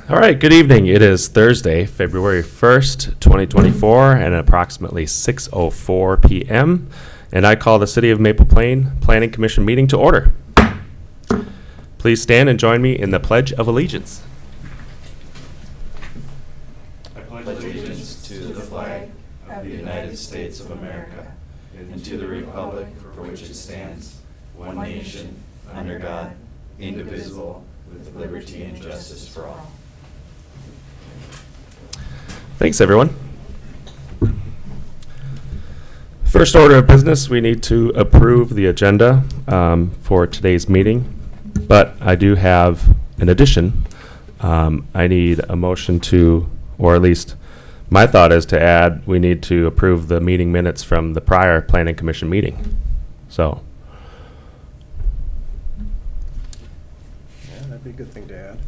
All right, good evening. It is Thursday, February 1st, 2024, and approximately 6:04 p.m., and I call the City of Maple Plain Planning Commission meeting to order. Please stand and join me in the Pledge of Allegiance. I pledge allegiance to the flag of the United States of America and to the republic for which it stands, one nation, under God, indivisible, with liberty and justice for all. Thanks, everyone. First order of business, we need to approve the agenda for today's meeting, but I do have an addition. I need a motion to, or at least my thought is to add, we need to approve the meeting minutes from the prior Planning Commission meeting. So. Yeah, that'd be a good thing to add.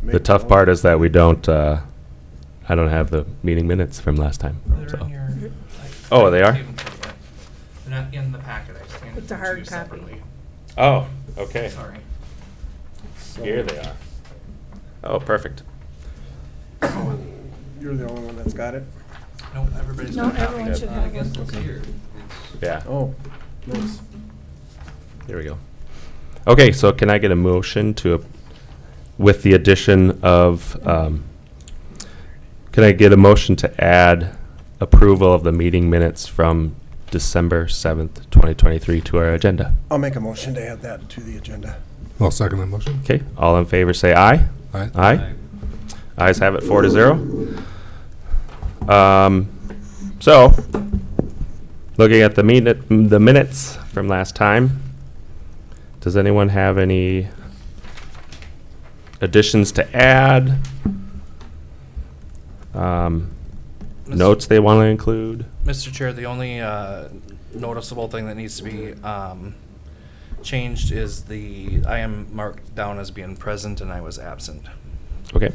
The tough part is that we don't, I don't have the meeting minutes from last time. They're So. in your, Oh, they are? They're not in the packet. I scanned It's a them hard to you copy. separately. Oh, okay. Sorry. Here they are. Oh, perfect. You're the only one that's got it? No, everybody's No, got a copy. everyone should have one. Okay. Yeah, Oh, nice. here we go. Okay, so can I get a motion to, with the addition of, can I get a motion to add approval of the meeting minutes from December 7th, 2023 to our agenda? I'll make a motion to add that to the agenda. I'll second that motion. Okay, all in favor say aye. Aye. Aye. Ayes have it 4-0. So, looking at the minutes from last time, does anyone have any additions to add? Notes they want to include? Mr. Chair, the only noticeable thing that needs to be changed is I am marked down as being present and I was absent. Okay.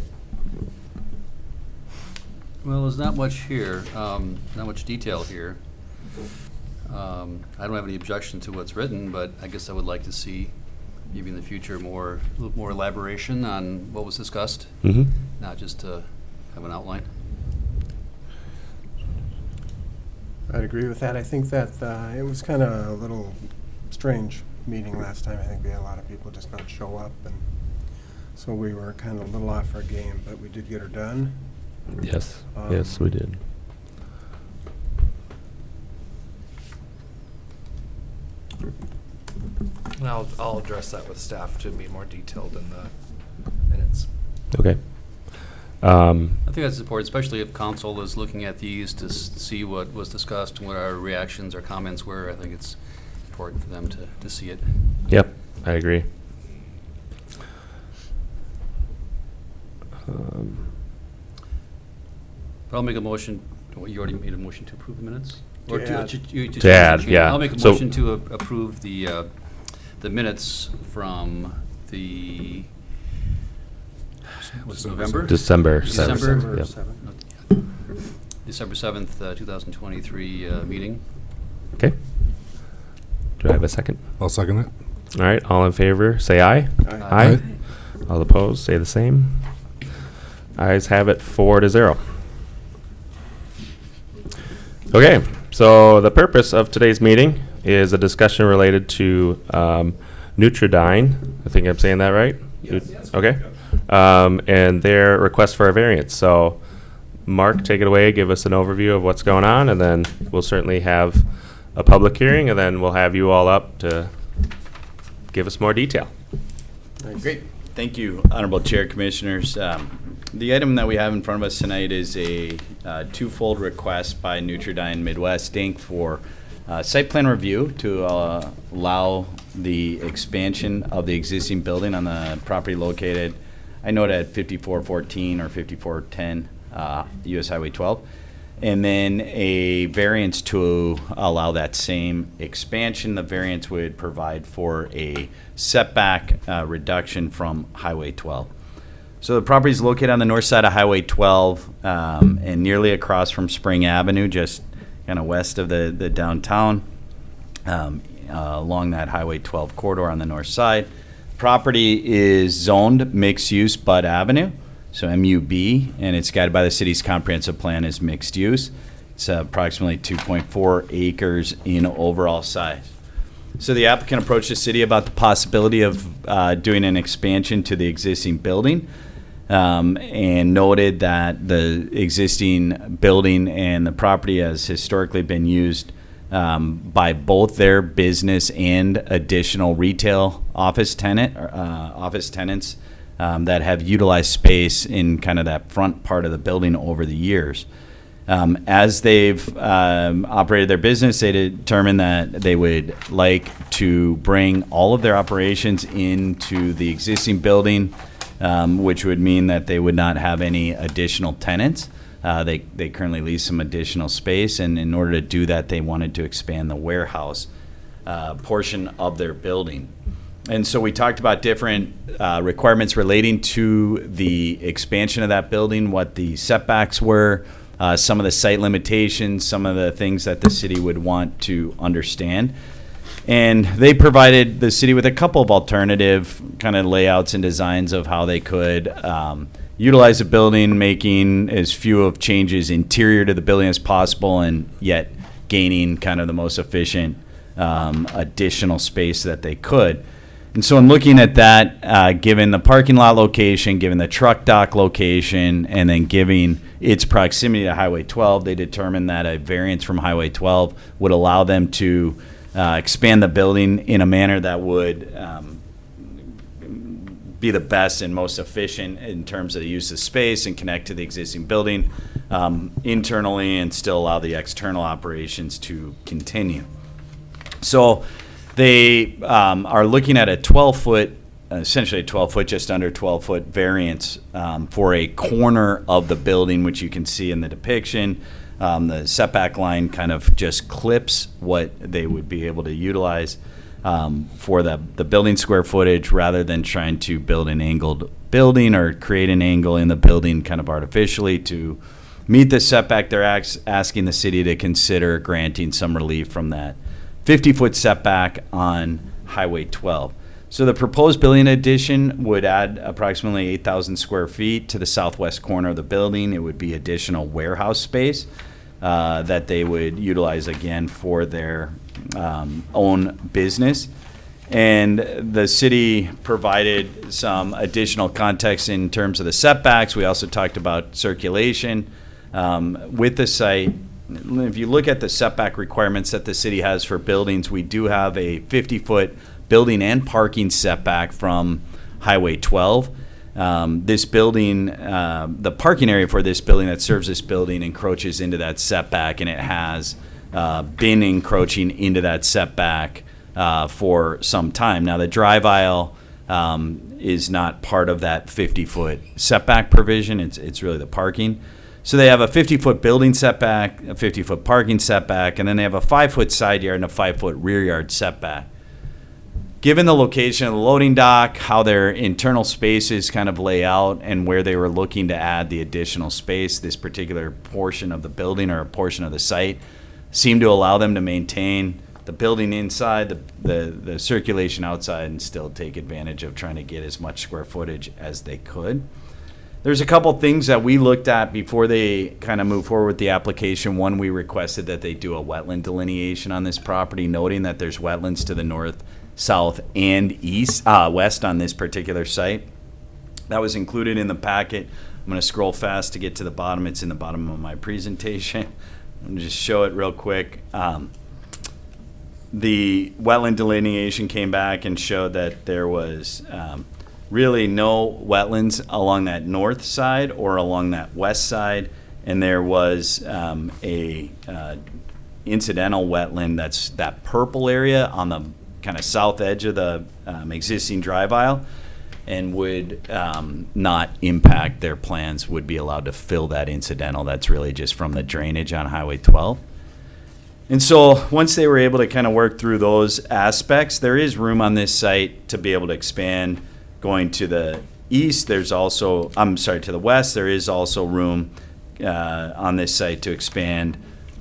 Well, there's not much here, not much detail here. I don't have any objection to what's written, but I guess I would like to see, maybe in the future, a little more elaboration on what was discussed, Mm-hmm. not just to have an outline. I'd agree with that. I think that it was kind of a little strange meeting last time. I think we had a lot of people just not show up, and so we were kind of a little off our game, but we did get her done. Yes. Yes, we did. And I'll address that with staff to be more detailed in the minutes. Okay. I think that's important, especially if council is looking at these to see what was discussed and what our reactions or comments were. I think it's important for them to see it. Yep, I agree. But I'll make a motion. You already made a motion to approve the minutes? Or To add. To add, yeah. I'll make a So- motion to approve the minutes from the, was it November? December December. 7th. Yep. 7. December 7th, 2023 meeting. Okay. Do I have a second? I'll second it. All right, all in favor, say aye. Aye. Aye. All opposed, say the same. Ayes have it 4-0. Okay, so the purpose of today's meeting is a discussion related to Nutri-Dyn. I think I'm saying that right? Yes. Okay. And their request for a variance. So, Mark, take it away. Give us an overview of what's going on, and then we'll certainly have a public hearing, and then we'll have you all up to give us more detail. Nice. Great. Thank you, Honorable Chair, Commissioners. The item that we have in front of us tonight is a twofold request by Nutri-Dyn Midwest, Inc. for site plan review to allow the expansion of the existing building on the property located, I note at 5414 or 5410 US Highway 12, and then a variance to allow that same expansion. The variance would provide for a setback reduction from Highway 12. So the property is located on the north side of Highway 12 and nearly across from Spring Avenue, just kind of west of the downtown, along that Highway 12 corridor on the north side. property is zoned mixed use Bud Avenue, so MUB, and it's guided by the city's comprehensive plan as mixed use. It's approximately 2.4 acres in overall size. So the applicant approached the city about the possibility of doing an expansion to the existing building, and noted that the existing building and the property has historically been used by both their business and additional retail office tenants that have utilized space in kind of that front part of the building over the years. As they've operated their business, they determined that they would like to bring all of their operations into the existing building, which would mean that they would not have any additional tenants. They currently lease some additional space, and in order to do that, they wanted to expand the warehouse portion of their building. And so we talked about different requirements relating to the expansion of that building, what the setbacks were, some of the site limitations, some of the things that the city would want to understand. And they provided the city with a couple of alternative kind of layouts and designs of how they could utilize the building, making as few of changes interior to the building as possible, and yet gaining kind of the most efficient additional space that they could. And so in looking at that, given the parking lot location, given the truck dock location, and then giving its proximity to Highway 12, they determined that a variance from Highway 12 would allow them to expand the building in a manner that would be the best and most efficient in terms of the use of space and connect to the existing building internally and still allow the external operations to continue. So they are looking at a 12-foot, essentially a 12-foot, just under 12-foot variance for a corner of the building, which you can see in the depiction. The setback line kind of just clips what they would be able to utilize for the building square footage, rather than trying to build an angled building or create an angle in the building kind of artificially to meet the setback. They're asking the city to consider granting some relief from that 50-foot setback on Highway 12. So the proposed building addition would add approximately 8,000 square feet to the southwest corner of the building. It would be additional warehouse space that they would utilize again for their own business. And the city provided some additional context in terms of the setbacks. We also talked about circulation with the site. If you look at the setback requirements that the city has for buildings, we do have a 50-foot building and parking setback from Highway 12. This building, the parking area for this building that serves this building encroaches into that setback, and it has been encroaching into that setback for some time. Now, the drive aisle is not part of that 50-foot setback provision. It's really the parking. So they have a 50-foot building setback, a 50-foot parking setback, and then they have a 5-foot side yard and a 5-foot rear yard setback. Given the location of the loading dock, how their internal spaces kind of lay out, and where they were looking to add the additional space, this particular portion of the building or a portion of the site seemed to allow them to maintain the building inside, the circulation outside, and still take advantage of trying to get as much square footage as they could. There's a couple things that we looked at before they kind of moved forward with the application. One, we requested that they do a wetland delineation on this property, noting that there's wetlands to the north, south, and west on this particular site. That was included in the packet. I'm going to scroll fast to get to the bottom. It's in the bottom of my presentation. I'm going to just show it real quick. The wetland delineation came back and showed that there was really no wetlands along that north side or along that west side, and there was a incidental wetland, that's that purple area on the kind of south edge of the existing drive aisle, and would not impact their plans, would be allowed to fill that incidental. That's really just from the drainage on Highway 12. And so once they were able to kind of work through those aspects, there is room on this site to be able to expand. Going to the east, there's also, to the west, there is also room on this site to expand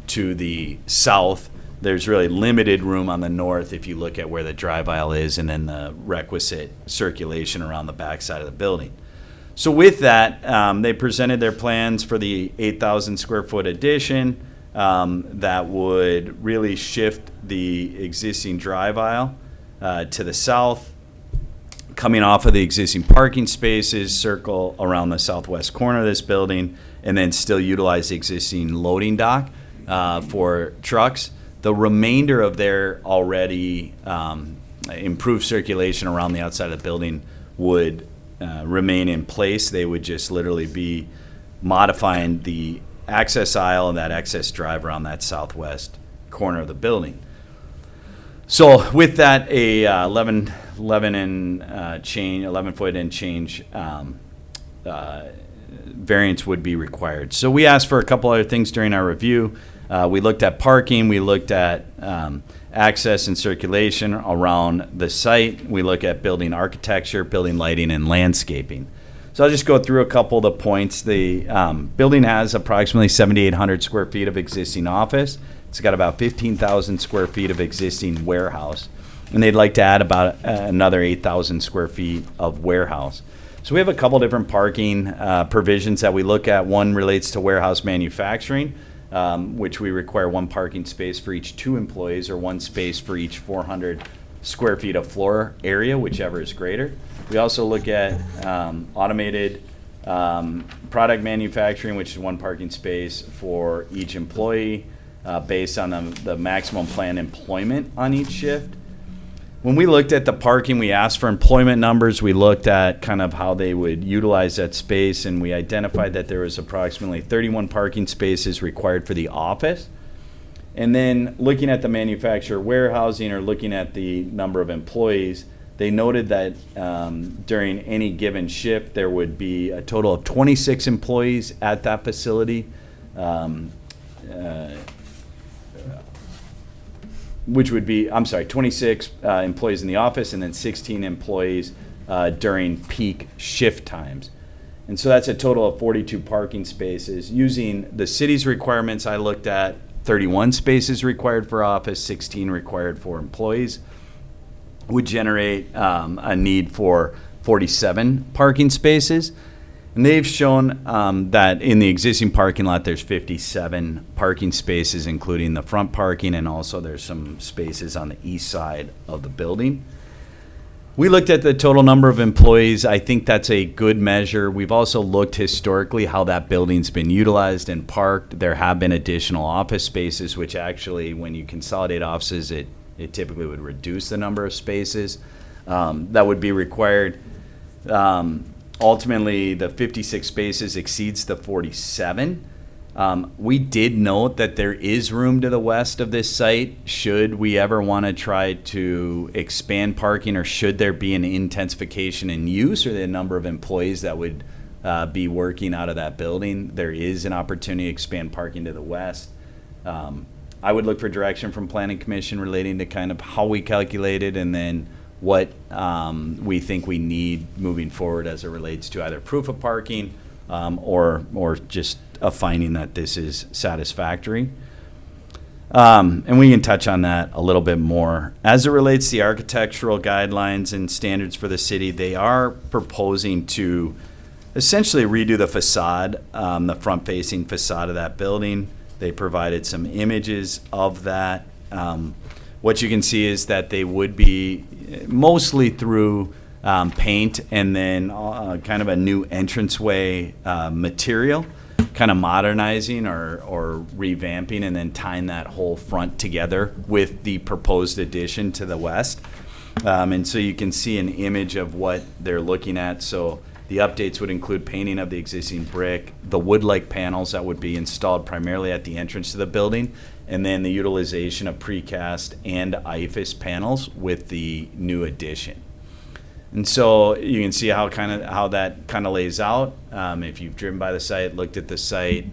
to the south there's really limited room on the north if you look at where the drive aisle is and then the requisite circulation around the backside of the building. So with that, they presented their plans for the 8,000 square foot addition that would really shift the existing drive aisle to the south, coming off of the existing parking spaces, circle around the southwest corner of this building, and then still utilize the existing loading dock for trucks. The remainder of their already improved circulation around the outside of the building would remain in place. They would just literally be modifying the access aisle and that access drive around that southwest corner of the building. So with that, a 11 foot and change variance would be required. So we asked for a couple other things during our review. We looked at parking, we looked at access and circulation around the site. We look at building architecture, building lighting, and landscaping. So I'll just go through a couple of the points. The building has approximately 7,800 square feet of existing office. It's got about 15,000 square feet of existing warehouse. And they'd like to add about another 8,000 square feet of warehouse. So we have a couple different parking provisions that we look at. One relates to warehouse manufacturing, which we require one parking space for each 2 employees or 1 space for each 400 square feet of floor area, whichever is greater. We also look at automated product manufacturing, which is 1 parking space for each employee based on the maximum planned employment on each shift. When we looked at the parking, we asked for employment numbers. We looked at kind of how they would utilize that space, and we identified that there was approximately 31 parking spaces required for the office. And then looking at the manufacturer warehousing or looking at the number of employees, they noted that during any given shift, there would be a total of 26 employees at that facility. Which would be, 26 employees in the office and then 16 employees during peak shift times. And so that's a total of 42 parking spaces. Using the city's requirements, I looked at 31 spaces required for office, 16 required for employees, would generate a need for 47 parking spaces. And they've shown that in the existing parking lot, there's 57 parking spaces, including the front parking, and also there's some spaces on the east side of the building. We looked at the total number of employees. I think that's a good measure. We've also looked historically how that building's been utilized and parked. There have been additional office spaces, which actually, when you consolidate offices, it typically would reduce the number of spaces that would be required. Ultimately, the 56 spaces exceeds the 47. We did note that there is room to the west of this site should we ever want to try to expand parking, or should there be an intensification in use or the number of employees that would be working out of that building. There is an opportunity to expand parking to the west. I would look for direction from Planning Commission relating to kind of how we calculate it, and then what we think we need moving forward as it relates to either proof of parking or just a finding that this is satisfactory. And we can touch on that a little bit more. As it relates to the architectural guidelines and standards for the city, they are proposing to essentially redo the facade, the front-facing facade of that building. They provided some images of that. What you can see is that they would be mostly through paint and then kind of a new entranceway material, kind of modernizing or revamping and then tying that whole front together with the proposed addition to the west. And so you can see an image of what they're looking at. So the updates would include painting of the existing brick, the wood-like panels that would be installed primarily at the entrance to the building, and then the utilization of precast and IFAS panels with the new addition. And so you can see how that kind of lays out. If you've driven by the site, looked at the site,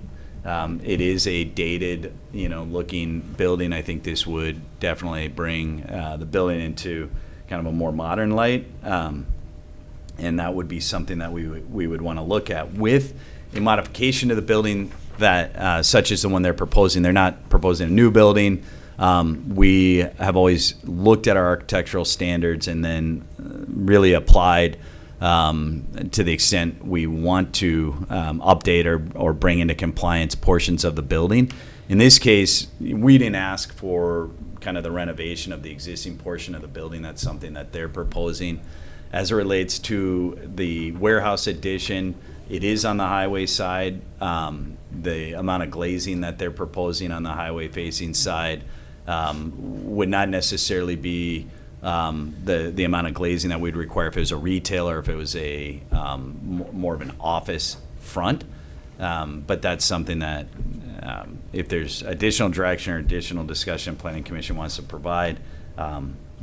it is a dated, looking building. I think this would definitely bring the building into kind of a more modern light, and that would be something that we would want to look at with a modification to the building that such as the one they're proposing. They're not proposing a new building. We have always looked at our architectural standards and then really applied to the extent we want to update or bring into compliance portions of the building. In this case, we didn't ask for kind of the renovation of the existing portion of the building. That's something that they're proposing. As it relates to the warehouse addition, it is on the highway side. The amount of glazing that they're proposing on the highway facing side would not necessarily be the amount of glazing that we'd require if it was a retail or if it was a more of an office front. But that's something that if there's additional direction or additional discussion Planning Commission wants to provide,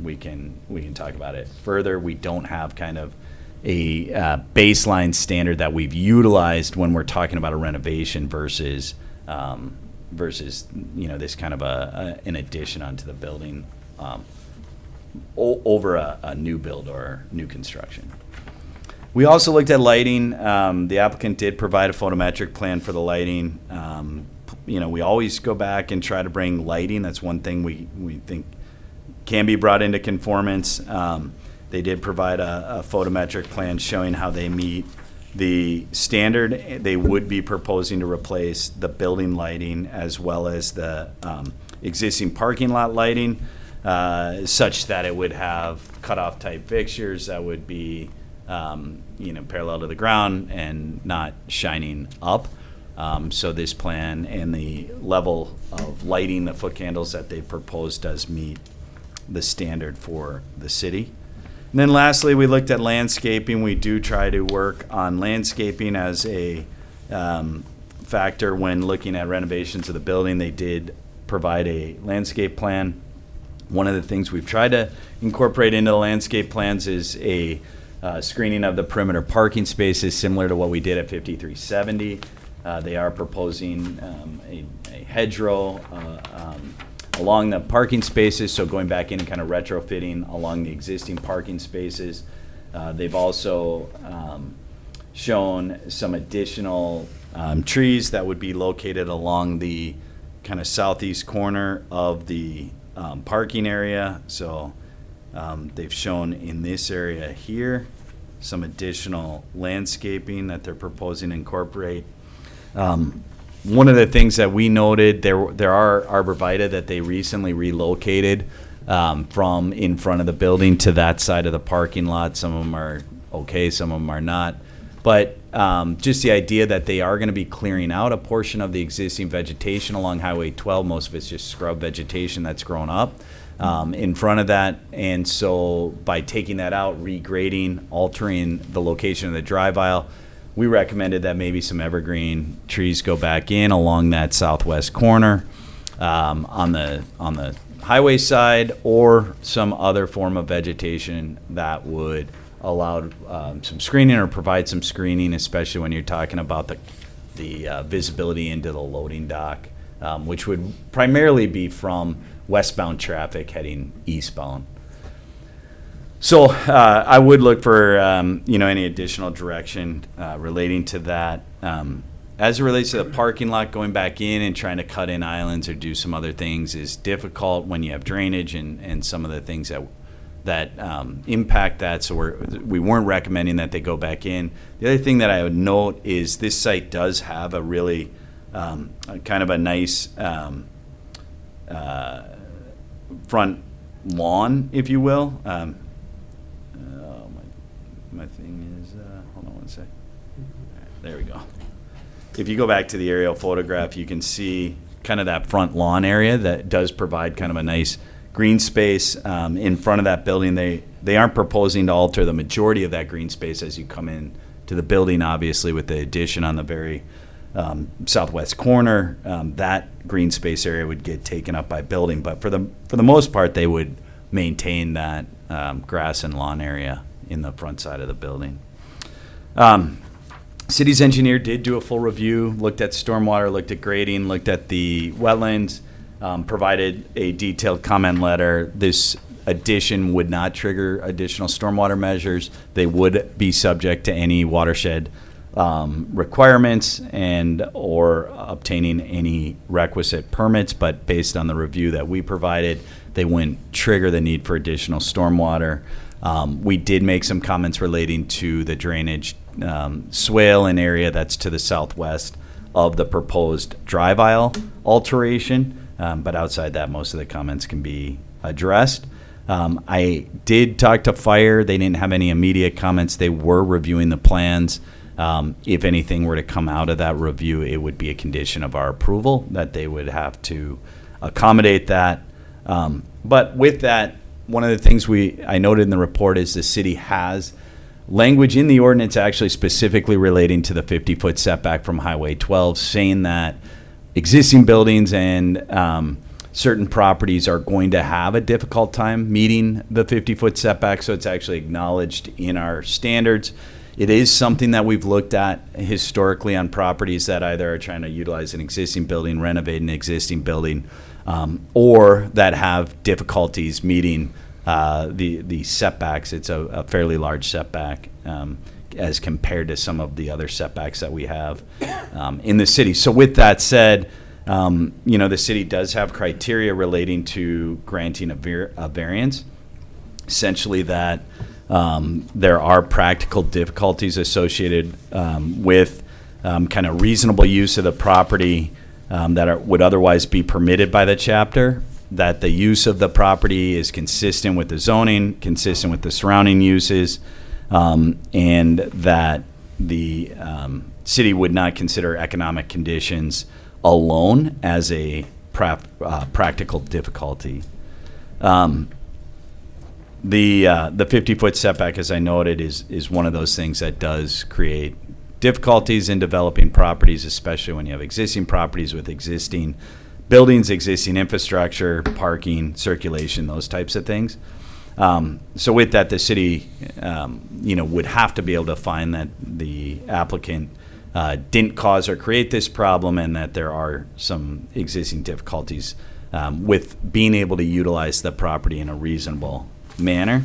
we can talk about it further. We don't have kind of a baseline standard that we've utilized when we're talking about a renovation versus this kind of an addition onto the building over a new build or new construction. We also looked at lighting. The applicant did provide a photometric plan for the lighting. We always go back and try to bring lighting. That's one thing we think can be brought into conformance. They did provide a photometric plan showing how they meet the standard. They would be proposing to replace the building lighting as well as the existing parking lot lighting, such that it would have cutoff type fixtures that would be parallel to the ground and not shining up. So this plan and the level of lighting, the foot candles that they propose, does meet the standard for the city. And then lastly, we looked at landscaping. We do try to work on landscaping as a factor when looking at renovations of the building. They did provide a landscape plan. One of the things we've tried to incorporate into the landscape plans is a screening of the perimeter parking spaces, similar to what we did at 5370. They are proposing a hedgerow along the parking spaces, so going back in and kind of retrofitting along the existing parking spaces. They've also shown some additional trees that would be located along the kind of southeast corner of the parking area. So they've shown in this area here some additional landscaping that they're proposing to incorporate. One of the things that we noted, there are arborvitae that they recently relocated from in front of the building to that side of the parking lot. Some of them are okay, some of them are not. But just the idea that they are going to be clearing out a portion of the existing vegetation along Highway 12. Most of it's just scrub vegetation that's grown up in front of that. And so by taking that out, regrading, altering the location of the drive aisle, we recommended that maybe some evergreen trees go back in along that southwest corner on the highway side, or some other form of vegetation that would allow some screening or provide some screening, especially when you're talking about the visibility into the loading dock, which would primarily be from westbound traffic heading eastbound. So I would look for any additional direction relating to that. As it relates to the parking lot, going back in and trying to cut in islands or do some other things is difficult when you have drainage and some of the things that impact that. So we weren't recommending that they go back in. The other thing that I would note is this site does have a really kind of a nice front lawn, if you will. My thing is, hold on one sec. There we go. If you go back to the aerial photograph, you can see kind of that front lawn area that does provide kind of a nice green space in front of that building. They aren't proposing to alter the majority of that green space as you come in to the building, obviously, with the addition on the very southwest corner. That green space area would get taken up by building, but for the most part, they would maintain that grass and lawn area in the front side of the building. City's engineer did do a full review, looked at stormwater, looked at grading, looked at the wetlands, provided a detailed comment letter. This addition would not trigger additional stormwater measures. They would be subject to any watershed requirements and or obtaining any requisite permits, but based on the review that we provided, they wouldn't trigger the need for additional stormwater. We did make some comments relating to the drainage swale and area that's to the southwest of the proposed drive aisle alteration, but outside that, most of the comments can be addressed. I did talk to fire. They didn't have any immediate comments. They were reviewing the plans. If anything were to come out of that review, it would be a condition of our approval that they would have to accommodate that. But with that, one of the things I noted in the report is the city has language in the ordinance actually specifically relating to the 50-foot setback from Highway 12, saying that existing buildings and certain properties are going to have a difficult time meeting the 50-foot setback, so it's actually acknowledged in our standards. It is something that we've looked at historically on properties that either are trying to utilize an existing building, renovate an existing building, or that have difficulties meeting the setbacks. It's a fairly large setback as compared to some of the other setbacks that we have in the city. So with that said, the city does have criteria relating to granting a variance, essentially that there are practical difficulties associated with kind of reasonable use of the property that would otherwise be permitted by the chapter, that the use of the property is consistent with the zoning, consistent with the surrounding uses, and that the city would not consider economic conditions alone as a practical difficulty. The 50-foot setback, as I noted, is one of those things that does create difficulties in developing properties, especially when you have existing properties with existing buildings, existing infrastructure, parking, circulation, those types of things. So with that, the city, would have to be able to find that the applicant didn't cause or create this problem, and that there are some existing difficulties with being able to utilize the property in a reasonable manner.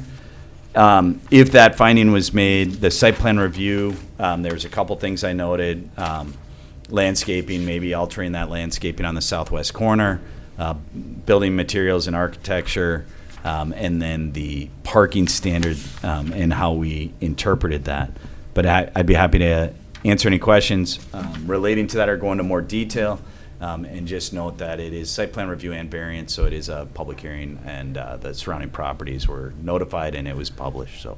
If that finding was made, the site plan review, there's a couple things I noted. Landscaping, maybe altering that landscaping on the southwest corner, building materials and architecture, and then the parking standard and how we interpreted that. But I'd be happy to answer any questions relating to that or go into more detail. And just note that it is site plan review and variance, so it is a public hearing, and the surrounding properties were notified and it was published. So,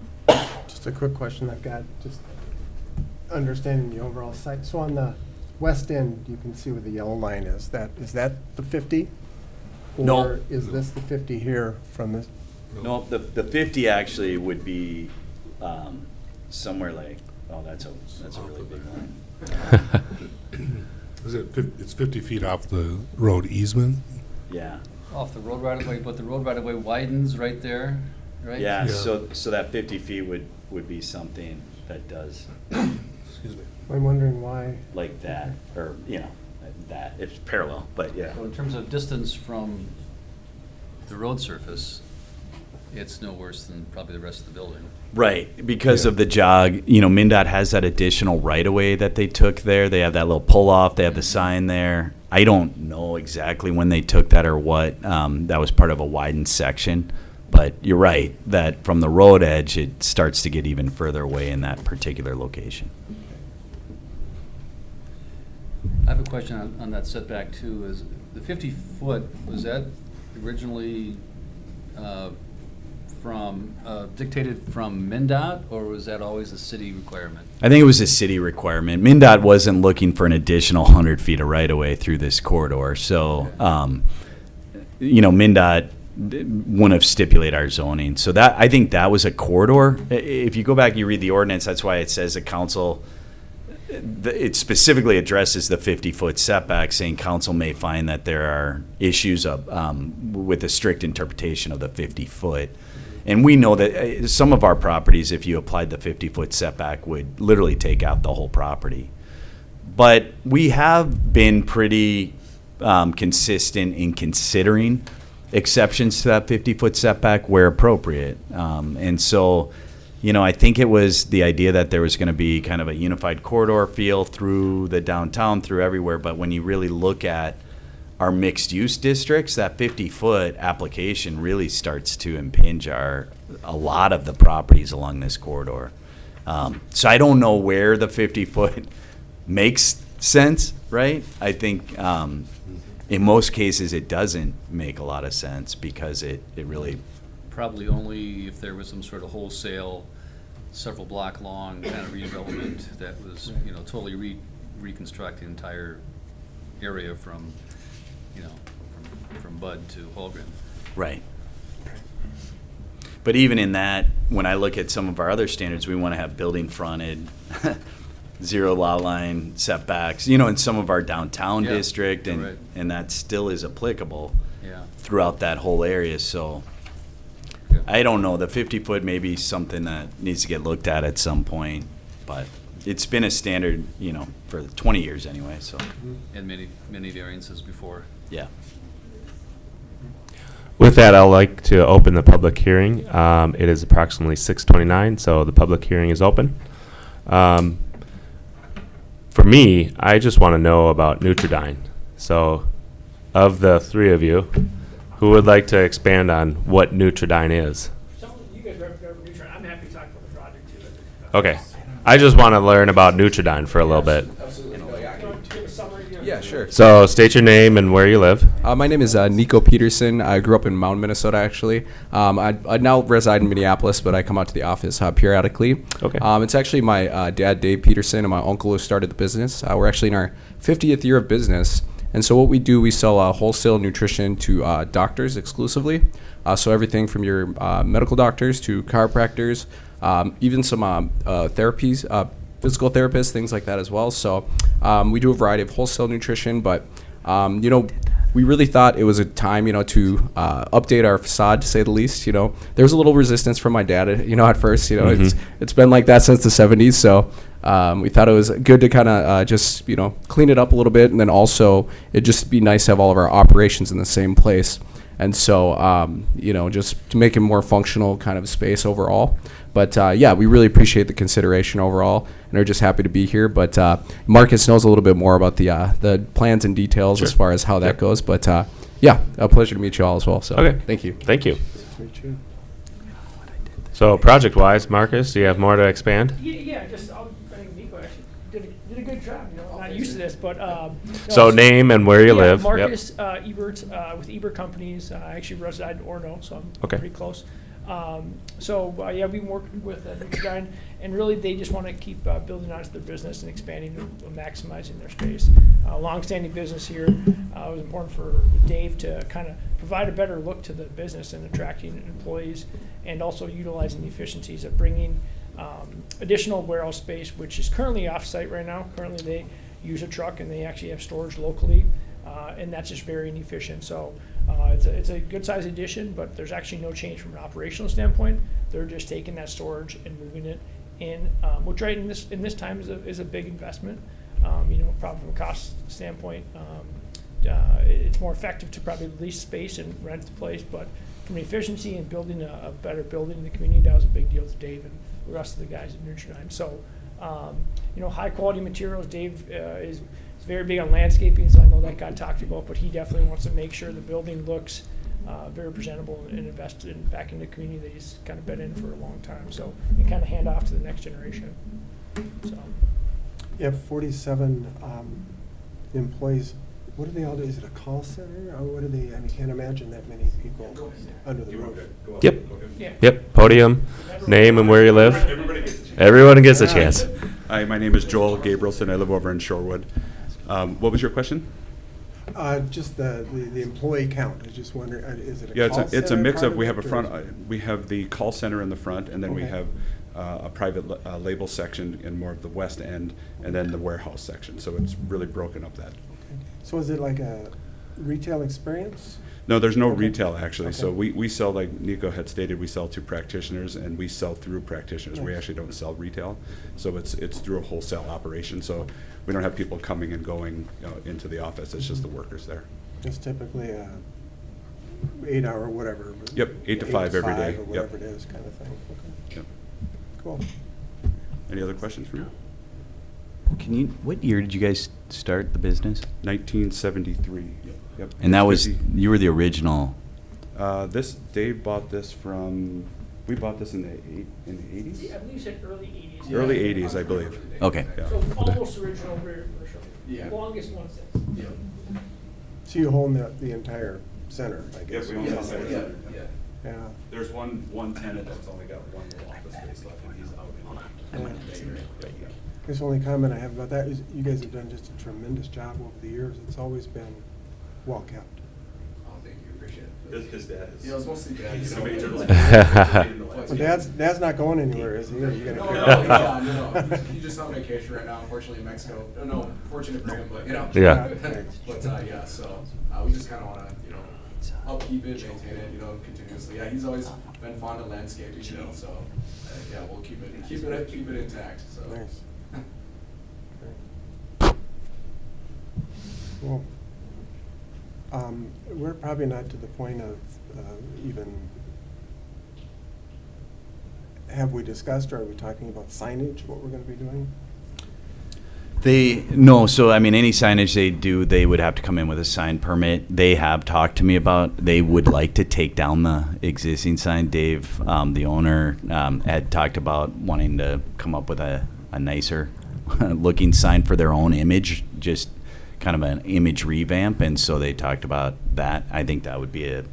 Just a quick question I've got, just understanding the overall site. So on the west end, you can see where the yellow line is. Is that the 50? No. Or is this the 50 here from this? no, the 50 actually would be somewhere like, that's a really big line. It's 50 feet off the road easement? Yeah. Off the road right of way, but the road right of way widens right there, right? Yeah. Yeah. So that 50 feet would be something that does Excuse me. I'm wondering why. like that, or that it's parallel, but yeah. So in terms of distance from the road surface, it's no worse than probably the rest of the building. Right, because of the jog, MnDOT has that additional right-of-way that they took there. They have that little pull-off, they have the sign there. I don't know exactly when they took that or what. That was part of a widened section. But you're right, that from the road edge, it starts to get even further away in that particular location. I have a question on that setback too, is the 50-foot, was that originally dictated from MnDOT, or was that always a city requirement? I think it was a city requirement. MnDOT wasn't looking for an additional 100 feet of right-of-way through this corridor. So, MnDOT wouldn't have stipulated our zoning. So I think that was a corridor. If you go back, you read the ordinance, that's why it says the council, it specifically addresses the 50-foot setback, saying council may find that there are issues with a strict interpretation of the 50-foot. And we know that some of our properties, if you applied the 50-foot setback, would literally take out the whole property. But we have been pretty consistent in considering exceptions to that 50-foot setback where appropriate. And so I think it was the idea that there was going to be kind of a unified corridor feel through the downtown, through everywhere. But when you really look at our mixed-use districts, that 50-foot application really starts to impinge a lot of the properties along this corridor. So I don't know where the 50-foot makes sense, right? I think in most cases it doesn't make a lot of sense because it really... Probably only if there was some sort of wholesale, several block long kind of redevelopment that was, totally reconstruct the entire area from, from Bud to Holgren. Right. But even in that, when I look at some of our other standards, we want to have building fronted, zero lot line setbacks, in some of our downtown Yeah, district, and right. and that still is applicable Yeah. throughout that whole area. So Yeah. I don't know. The 50-foot may be something that needs to get looked at some point, but it's been a standard, for 20 years anyway. So And many variances before. yeah. With that, I'd like to open the public hearing. It is approximately 6:29, so the public hearing is open. For me, I just want to know about Nutri-Dyn. So, of the three of you, who would like to expand on what Nutri-Dyn is? You guys represent Nutri-Dyn. I'm happy to talk about the project too. Okay. I just want to learn about Nutri-Dyn for a little bit. Give a summary. Yeah, sure. So, state your name and where you live. My name is Nico Peterson. I grew up in Mound, Minnesota, actually. I now reside in Minneapolis, but I come out to the office periodically. Okay. It's actually my dad, Dave Peterson, and my uncle who started the business. We're actually in our 50th year of business. And so what we do, we sell wholesale nutrition to doctors exclusively. So everything from your medical doctors to chiropractors, even some therapies, physical therapists, things like that as well. So we do a variety of wholesale nutrition, but we really thought it was a time, to update our facade, to say the least. There was a little resistance from my dad, at first. It's been like that since the 70s. So we thought it was good to kind of just, clean it up a little bit, and then also it'd just be nice to have all of our operations in the same place. And so, just to make it more functional kind of space overall. But yeah, we really appreciate the consideration overall, and are just happy to be here. But Marcus knows a little bit more about the plans and details as far as how that goes. But yeah, a pleasure to meet you all as well. So Okay. thank you. Thank you. Nice to meet you. So, project-wise, Marcus, do you have more to expand? Yeah, I think Nico actually did a good job. I'm not used to this, but So, name and where you live. Yep. Marcus Ebert with Ebert Companies. I actually reside in Orono, so I'm Okay. pretty close. Yeah, we've been working with Nutri-Dyn, and really they just want to keep building out their business and expanding and maximizing their space. Long-standing business here. It was important for Dave to kind of provide a better look to the business and attracting employees, and also utilizing the efficiencies of bringing additional warehouse space, which is currently off-site right now. Currently they use a truck and they actually have storage locally, and that's just very inefficient. So it's a good size addition, but there's actually no change from an operational standpoint. They're just taking that storage and moving it in, which right in this time is a big investment. Probably from a cost standpoint, it's more effective to probably lease space and rent the place, but from the efficiency and building a better building in the community, that was a big deal to Dave and the rest of the guys at Nutri-Dyn. So, high quality materials. Dave is very big on landscaping, so I know that got talked about, but he definitely wants to make sure the building looks very presentable and invest back in the community that he's kind of been in for a long time. So, and kind of hand off to the next generation. So. You have 47 employees. What do they all do? Is it a call center? Or what do they, I can't imagine that many people under the roof. Yep. Yeah. Yep. Podium, name and where you live. Everyone gets a chance. Hi, my name is Joel Gabrielson. I live over in Shorewood. What was your question? Just the employee count. I just wonder, is it a Yeah, call center? it's a mix part of, we have a it, or front, is it- we have the call center in the front, and then we Okay. have a private label section in more of the west end, and then the warehouse section. So it's really broken up that. So is it like a retail experience? No, there's no Okay. retail actually. So Okay. we sell, like Nico had stated, we sell to practitioners and we sell through practitioners. We Nice. actually don't sell retail. So it's through a wholesale operation. So we don't have people coming and going into the office. It's just the workers there. It's typically a 8 hour, whatever. Yep, 8 to 5 every day. Or Yep. whatever it is, kind of thing. Okay. Yep. Cool. Any other questions for me? What year did you guys start the business? 1973. Yep. And that was, 50. you were the original. Dave bought this from, we bought this in the 80s? I believe you said early 80s. Early 80s, I believe. Okay. Yeah. So almost original, very commercial. Yeah. Longest one since. So you own the entire center, I guess? Yes, we own the entire center. Yeah. There's one tenant that's only got one little office space left, and he's out in the Bay Area. I guess the only comment I have about that is you guys have done just a tremendous job over the years. It's always been well kept. Oh, thank you, appreciate it. His dad is. Yeah, it was mostly dad. He's you know. a major Well, Dad's not going anywhere, is he? Or you No, gonna no. He's just on vacation right now, unfortunately, in Mexico. No, fortunate for him, but, you know. Yeah. But, yeah, so, we just kind of want to, upkeep it, maintain it, continuously. Yeah, he's always been fond of landscaping, so, yeah, we'll keep it intact, so. Nice. Well, we're probably not to the point of even, have we discussed, or are we talking about signage, what we're gonna be doing? So I mean, any signage they do, they would have to come in with a sign permit. They have talked to me about, they would like to take down the existing sign. Dave, the owner, had talked about wanting to come up with a nicer looking sign for their own image, just kind of an image revamp. And so they talked about that. I think that would be a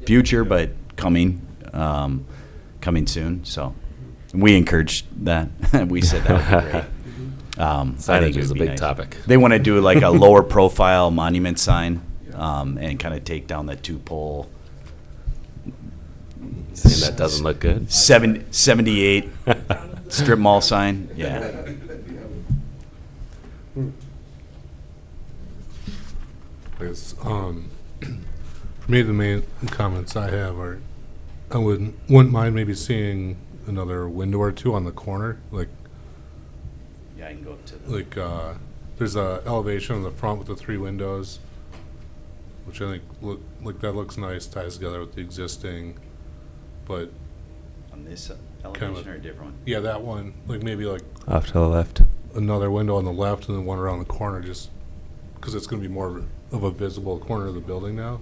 future, but coming soon. So we encouraged that. We said that would be great. I think Signage it is would a be big nice. topic. They want to do like a lower profile monument sign, and kind of take down the 2-pole Saying that doesn't look good. 78 strip mall sign. Yeah. I guess, for me, the main comments I have are, I wouldn't mind maybe seeing another window or two on the corner, Yeah, I can go to the. There's a elevation on the front with the 3 windows, which I think that looks nice, ties together with the existing, but On this Kind elevation of- or a different one? yeah, that one, maybe Off to the left. another window on the left and then one around the corner, just because it's going to be more of a visible corner of the building now.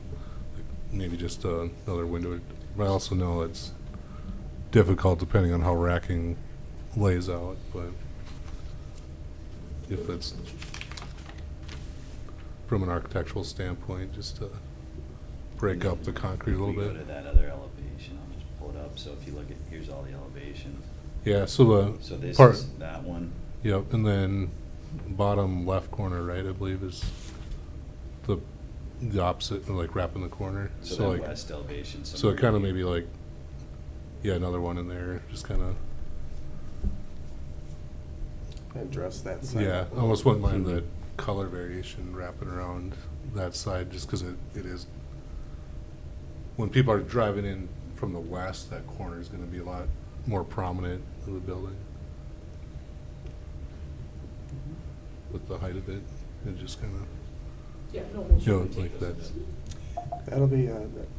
Maybe just another window. But I also know it's difficult depending on how racking lays out, but if it's from an architectural standpoint, just to break up the concrete a little If we bit. go to that other elevation, I'll just pull it up. So if you look at, here's all the elevations. Yeah, so So this part, is that one. yep, and then bottom left corner, right, I believe is the opposite, wrapping the corner. So that west elevation. So somewhere it kind of here. maybe another one in there, just kind of, Address that side. yeah, I almost wouldn't mind the color variation wrapping around that side, just because it is, when people are driving in from the west, that corner is going to be a lot more prominent of the building. With the height of it, it just kind of, Yeah, no, we'll you know, certainly take those. That'll be,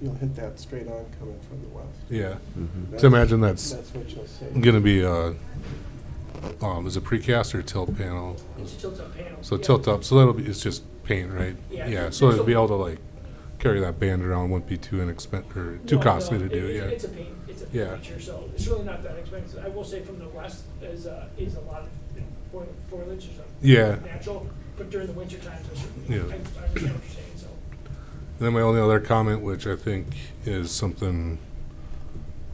you'll hit that straight on coming from the west. yeah. Mhm. So imagine that's That's what you'll see. going to be, is it precast or tilt panel? It's tilt-up panels. So yeah. tilt up, so that'll be, it's just paint, right? Yeah. So it'll be able to carry that band around, wouldn't be too or too No, costly no, to do, it's yeah. a paint, it's a Yeah. feature, so it's really not that expensive. I will say from the west is a lot of foliage, is Yeah. natural, but during the winter times, I Yeah. understand what you're saying, so. And then my only other comment, which I think is something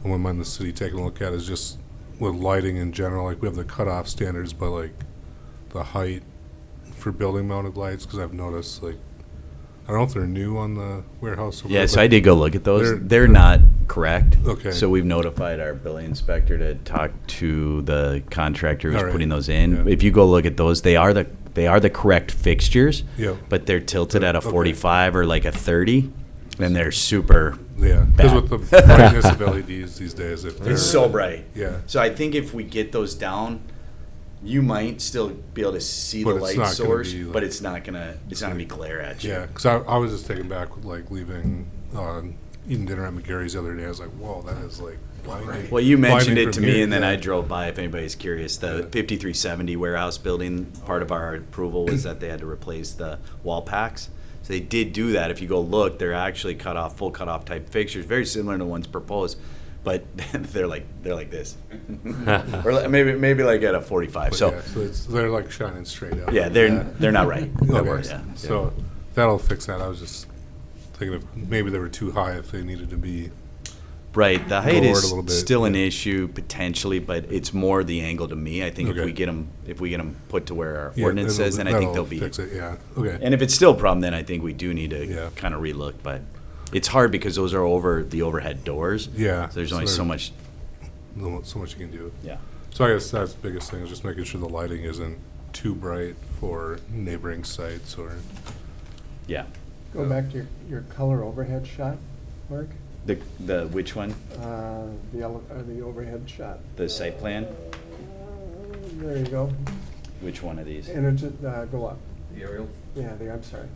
I wouldn't mind the city taking a look at, is just with lighting in general, we have the cutoff standards, but the height for building mounted lights, because I've noticed, I don't know if they're new on the warehouse. over Yeah, there, so but I did go look at those. they're- They're not correct. Okay. So we've notified our building inspector to talk to the contractor who's All right. putting those in. Yeah. If you go look at those, they are the correct fixtures. Yeah. But they're tilted at a Okay. 45 or a 30, and they're super. Yeah, because bad. with the brightness of LEDs these days, if they're. It's so bright. Yeah. So I think if we get those down, you might still be able to see But the it's light not gonna source, be, but it's not gonna be glare at you. Yeah, because I was just taken back with leaving, eating dinner at McGarry's the other day. I was like, whoa, that is blinding. Well, you mentioned blinding it to from me, here, and then yeah. I drove by, if anybody's curious. The 5370 warehouse building, part of our approval was that they had to replace the wall packs. So they did do that. If you go look, they're actually full cut-off type fixtures, very similar to ones proposed, but they're like this. Or maybe like at a 45. But So yeah, so they're like shining straight out. yeah, they're not right. That Okay, works, yeah. so that'll fix that. I was just thinking if maybe they were too high if they needed to be. Right, the height Lowered a is little bit, still an yeah. issue potentially, but it's more the angle to me. I think if Okay. we get them put to where our Yeah, ordinance says, then I think that'll they'll be. fix it. Yeah. Okay. And if it's still a problem, then I think we do need to Yeah. kind of relook. But it's hard because those are over the overhead doors. Yeah, So there's so only so they're- much. So much you can do. Yeah. So I guess that's the biggest thing is just making sure the lighting isn't too bright for neighboring sites or. Yeah. Go back to your color overhead shot, Mark. The which one? The overhead shot. The site plan? There you go. Which one of these? And it just, go up. The aerial? Yeah, I'm sorry.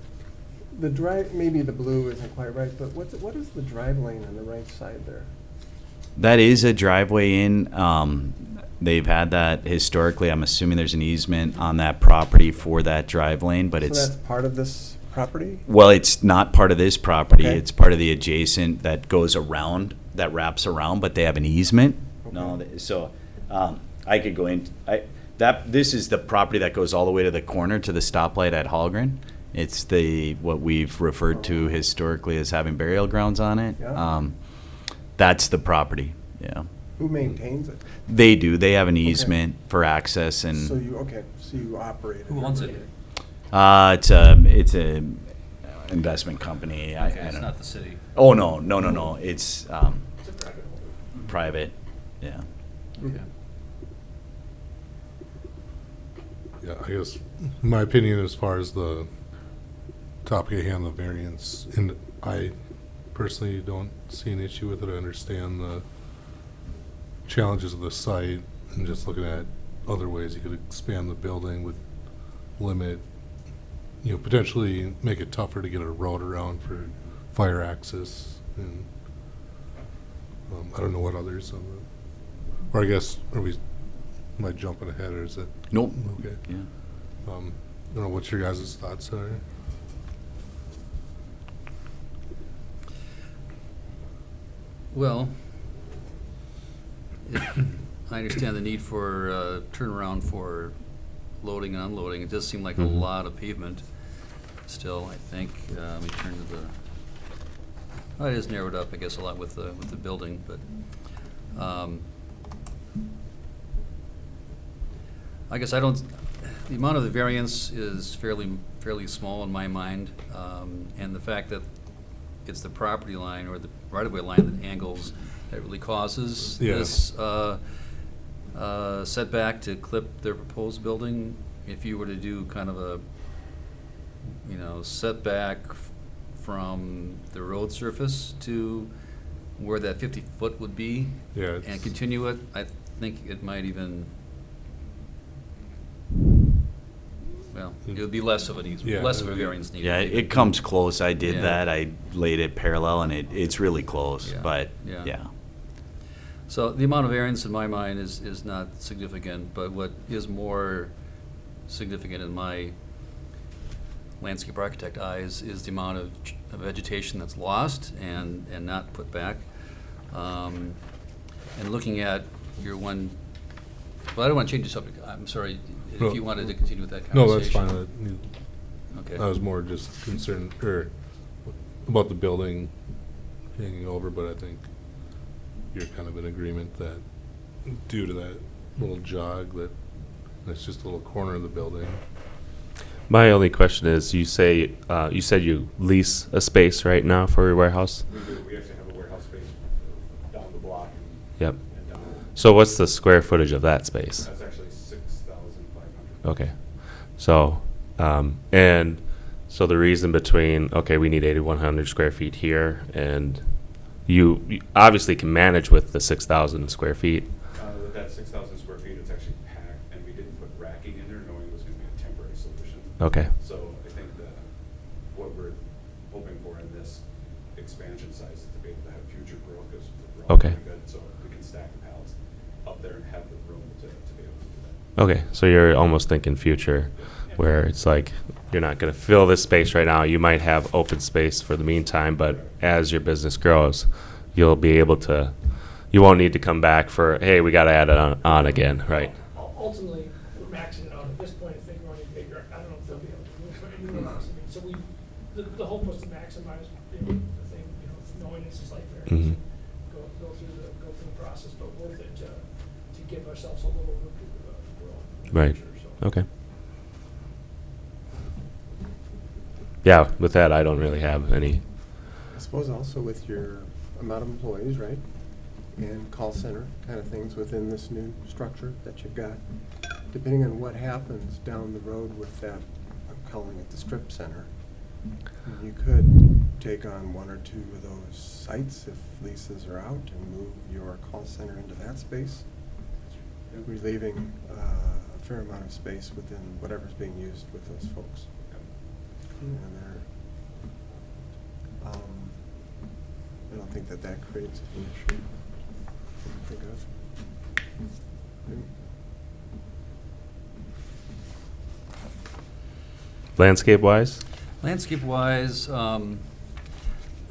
The drive, maybe the blue isn't quite right, but what is the drive lane on the right side there? That is a driveway in. They've had that historically. I'm assuming there's an easement on that property for that drive lane, but So it's. that's part of this property? Well, it's not part of this property. Okay. It's part of the adjacent that goes around, that wraps around, but they have an easement. No, so I could go in. This is the property that goes all the way to the corner to the stoplight at Hallgren. It's what we've referred to historically as having burial grounds on it. Yeah. That's the property. Yeah, Who maintains it? they do. They have an easement for access, and So you operate it. Who owns it? it's a investment company. I Okay, it's don't know. not the city. Oh, no. It's private, yeah. Okay. Yeah, I guess my opinion as far as the topic at hand, the variance, and I personally don't see an issue with it. I understand the challenges of the site and just looking at other ways you could expand the building would limit, potentially make it tougher to get a road around for fire access and I don't know what others or I guess am I jumping ahead or is it? Nope. Okay. Yeah. I don't know what your guys' thoughts are. Well, I understand the need for turnaround for loading and unloading. It does seem like a Mhm. lot of pavement still, I think. Let me turn to it is narrowed up, I guess, a lot with the building, but I guess the amount of the variance is fairly small in my mind, and the fact that it's the property line or the right-of-way line that angles that really causes Yeah. this setback to clip their proposed building. If you were to do kind of a, setback from the road surface to where that 50-foot would be Yeah. and it's- continue it, I think it might even, well, it would be less of a Yeah, less of a it'd be- variance needed. Yeah, it comes close. I did Yeah. that. I laid it parallel, and it's really close, Yeah. but, Yeah. yeah. So the amount of variance in my mind is not significant, but what is more significant in my landscape architect eyes is the amount of vegetation that's lost and not put back. And looking at your one, well, I don't want to change the subject. I'm sorry, No. if you wanted to continue with that No, that's conversation. fine. Okay. I was more just concerned, about the building hanging over, but I think you're kind of in agreement that due to that little jog, that's just a little corner of the building. My only question is, you said you lease a space right now for your warehouse? We do. We actually have a warehouse space down the block Yep. and down. So what's the square footage of that space? That's actually 6,500. Okay. So, and so the reason between, okay, we need 8,100 square feet here, and you obviously can manage with the 6,000 square feet. With that 6,000 square feet, it's actually packed, and we didn't put racking in there knowing it was going to be a temporary solution. Okay. So I think that what we're hoping for in this expansion size is to be able to have future growth because we're Okay. good. So we can stack of pallets up there and have the room to be able to do that. Okay, so you're almost thinking future, where it's like, you're not gonna fill this space right now, you might have open space for the meantime, but as your business grows, you'll be able to, you won't need to come back for, hey, we gotta add it on again, right? Ultimately, we're maxing it out at this point. If they grow any bigger, I don't know if they'll be able to move anywhere else. I mean, so the hope was to maximize the thing, knowing it's just like variance. Mhm. Go through the process, but worth it to give ourselves a little room to grow. In the Right. future, so. Okay. Yeah, with that, I don't really have any, I suppose also with your amount of employees, right? And call center kind of things within this new structure that you've got. Depending on what happens down the road with that, I'm calling it the strip center, you could take on one or two of those sites if leases are out and move your call center into that space, relieving a fair amount of space within whatever's being used with those folks. And I don't think that creates an issue. Think of. landscape-wise? Landscape-wise, I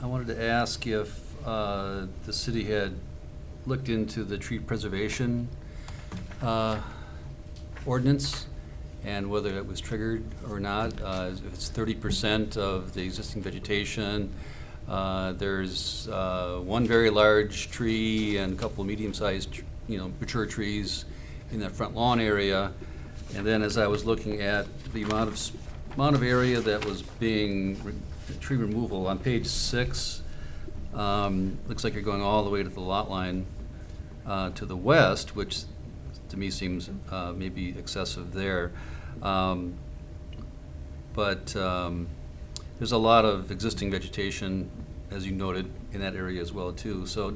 wanted to ask if the city had looked into the tree preservation ordinance and whether it was triggered or not. If it's 30% of the existing vegetation, there's one very large tree and a couple of medium-sized, mature trees in that front lawn area. And then as I was looking at the amount of area that was being tree removal on page 6, looks like you're going all the way to the lot line to the west, which to me seems maybe excessive there. But there's a lot of existing vegetation, as you noted, in that area as well too. So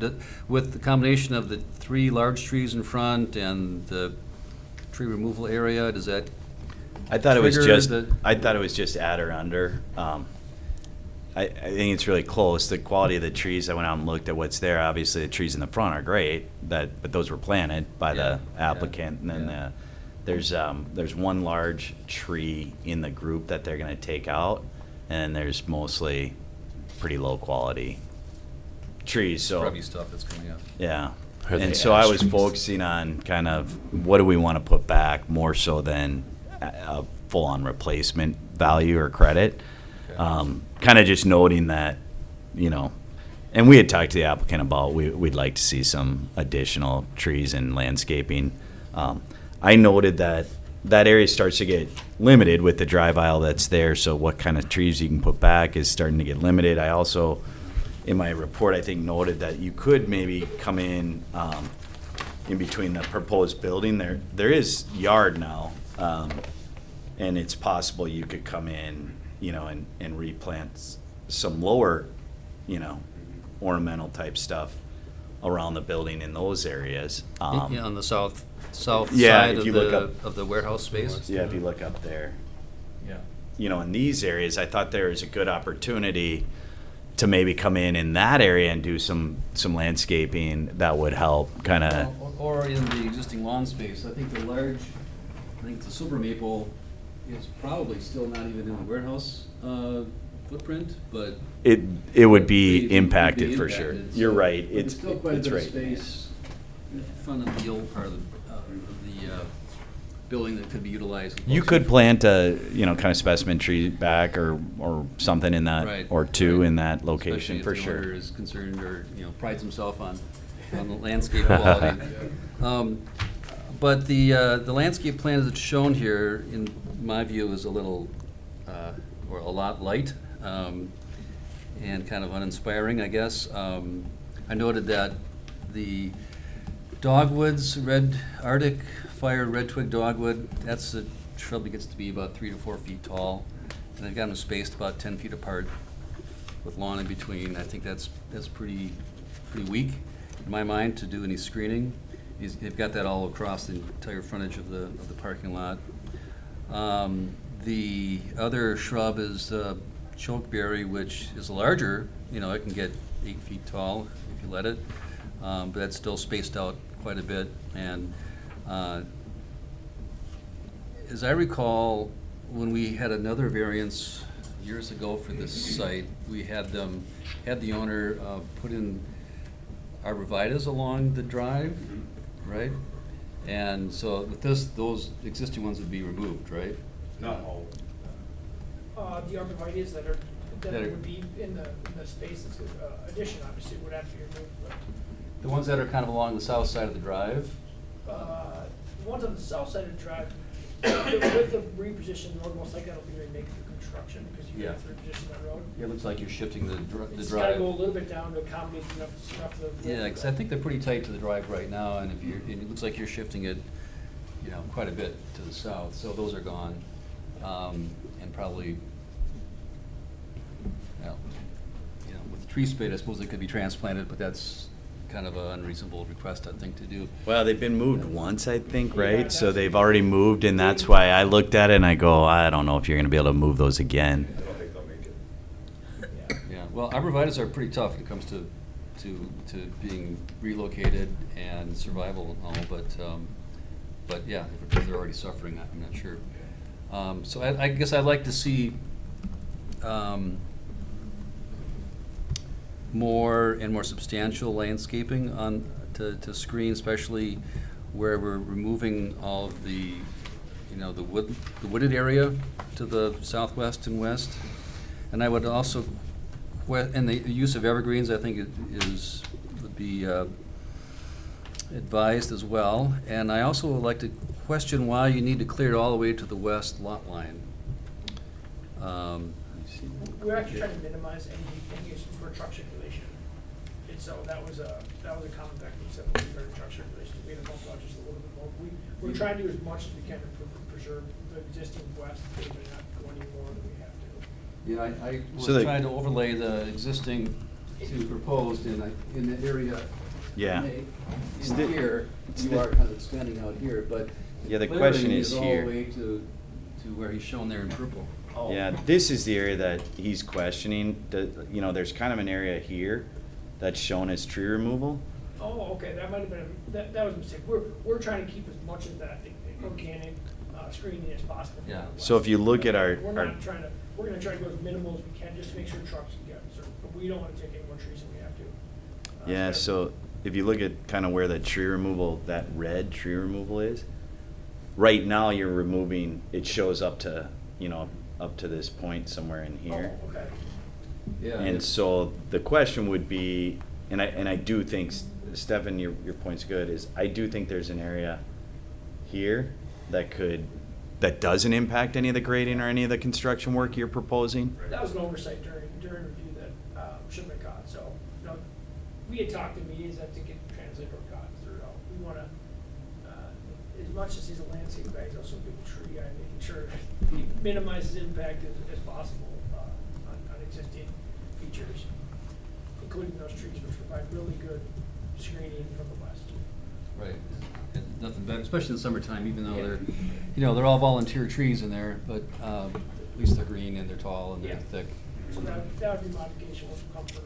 with the combination of the 3 large trees in front and the tree removal area, does that I thought it was trigger just add or under. I think it's really close. The quality of the trees, I went out and looked at what's there. Obviously, the trees in the front are great, but those were planted by the applicant. And then there's one large tree in the group that they're going to take out, and there's mostly pretty low quality trees. So scrubby stuff that's coming up? yeah. Are they And so I ash was trees? focusing on kind of what do we want to put back more so than a full-on replacement value or credit. Kind of just noting that, and we had talked to the applicant about we'd like to see some additional trees and landscaping. I noted that area starts to get limited with the drive aisle that's there, so what kind of trees you can put back is starting to get limited. I also, in my report, I think noted that you could maybe come in between the proposed building. There is yard now, and it's possible you could come in, and replant some lower, ornamental type stuff around the building in those areas. On the south Yeah, side if of you look of the warehouse space? Yeah, if you look up there. Yeah. In these areas, I thought there was a good opportunity to maybe come in that area and do some landscaping that would help kind of. Or in the existing lawn space. I think the silver maple is probably still not even in the warehouse footprint, but. It would be It'd be impacted for sure. impacted, You're so- right. but It's still quite a it's bit of right. space in front of the old part of the building that could be utilized. You could plant a kind of specimen tree back or something in that Right, or two right. in that location Especially for if the owner sure. is concerned or, prides himself on the landscape quality. But the landscape plan that's shown here, in my view, is a little, or a lot light, and kind of uninspiring, I guess. I noted that the dogwoods, red Arctic fire red twig dogwood, that's a shrub that gets to be about 3 to 4 feet tall. And they've got them spaced about 10 feet apart with lawn in between. I think that's pretty weak in my mind to do any screening. They've got that all across the entire frontage of the parking lot. The other shrub is chokeberry, which is larger. It can get 8 feet tall if you let it. but that's still spaced out quite a bit. And as I recall, when we had another variance years ago for this site, we had the owner put in arborvitaes along the drive, right? And so with this, those existing ones would be removed, right? Not all. The arborvitaes that would be in the space, addition obviously would have to be removed, but The ones that are kind of along the south side of the drive? the ones on the south side of the drive, with the reposition road, most likely that'll be remade for construction, because you Yeah. have to reposition that road. It looks like you're shifting the It's drive. gotta go a little bit down to accommodate enough of the. Yeah, because I think they're pretty tight to the drive right now, and it looks like you're shifting it, quite a bit to the south, so those are gone. And probably, with tree spade, I suppose it could be transplanted, but that's kind of an unreasonable request, I think, to do. Well, they've been moved once, I think, Yeah, right? So that's- they've already moved, and that's why I looked at it and I go, I don't know if you're gonna be able to move those again. I don't think they'll make it. Yeah, well, arborvitaes are pretty tough when it comes to being relocated and survival and all, but yeah, if they're already suffering, I'm not sure. So I guess I'd like to see more and more substantial landscaping to screen, especially where we're removing all of the the wooded area to the southwest and west. And I would also, and the use of evergreens, I think would be advised as well. And I also would like to question why you need to clear it all the way to the west lot line. We're actually trying to minimize any use for truck circulation. And so that was a common factor, we said, for truck circulation, we had to bump out just a little bit more. We're trying to do as much as we can to preserve the existing west, but not go any more than we have to. Yeah, I was So trying to overlay the existing to proposed in that area. Yeah. In here, you are kind of expanding out here, but Yeah, the clearing question is all here. the way to where he's shown there in purple. Yeah, this is the area that he's questioning. There's kind of an area here that's shown as tree removal. Oh, okay, that might have been, that was a mistake. We're trying to keep as much of that organic screening as possible. from Yeah. the west. So if you look at our- We're not trying to, we're gonna try to go as minimal as we can, just to make sure trucks can get served, but we don't wanna take any more trees than we have to. Yeah, especially- so if you look at kind of where the tree removal, that red tree removal is, right now you're removing, it shows up to this point somewhere in here. Oh, okay. Yeah. And so the question would be, and I do think, Stefan, your point's good, is I do think there's an area here that doesn't impact any of the grading or any of the construction work you're proposing. That was an oversight during review that should have been caught, so, we had talked in meetings that to get translated or caught through. We wanna, as much as he's a landscape guy, he's also a big tree guy, making sure he minimizes impact as possible on existing features, including those trees which provide really good screening from the west. Right, and nothing better, especially in the summertime, even though they're all volunteer trees in there, but at least they're green and they're tall and they're Yeah. thick. So that would be modification with comfort.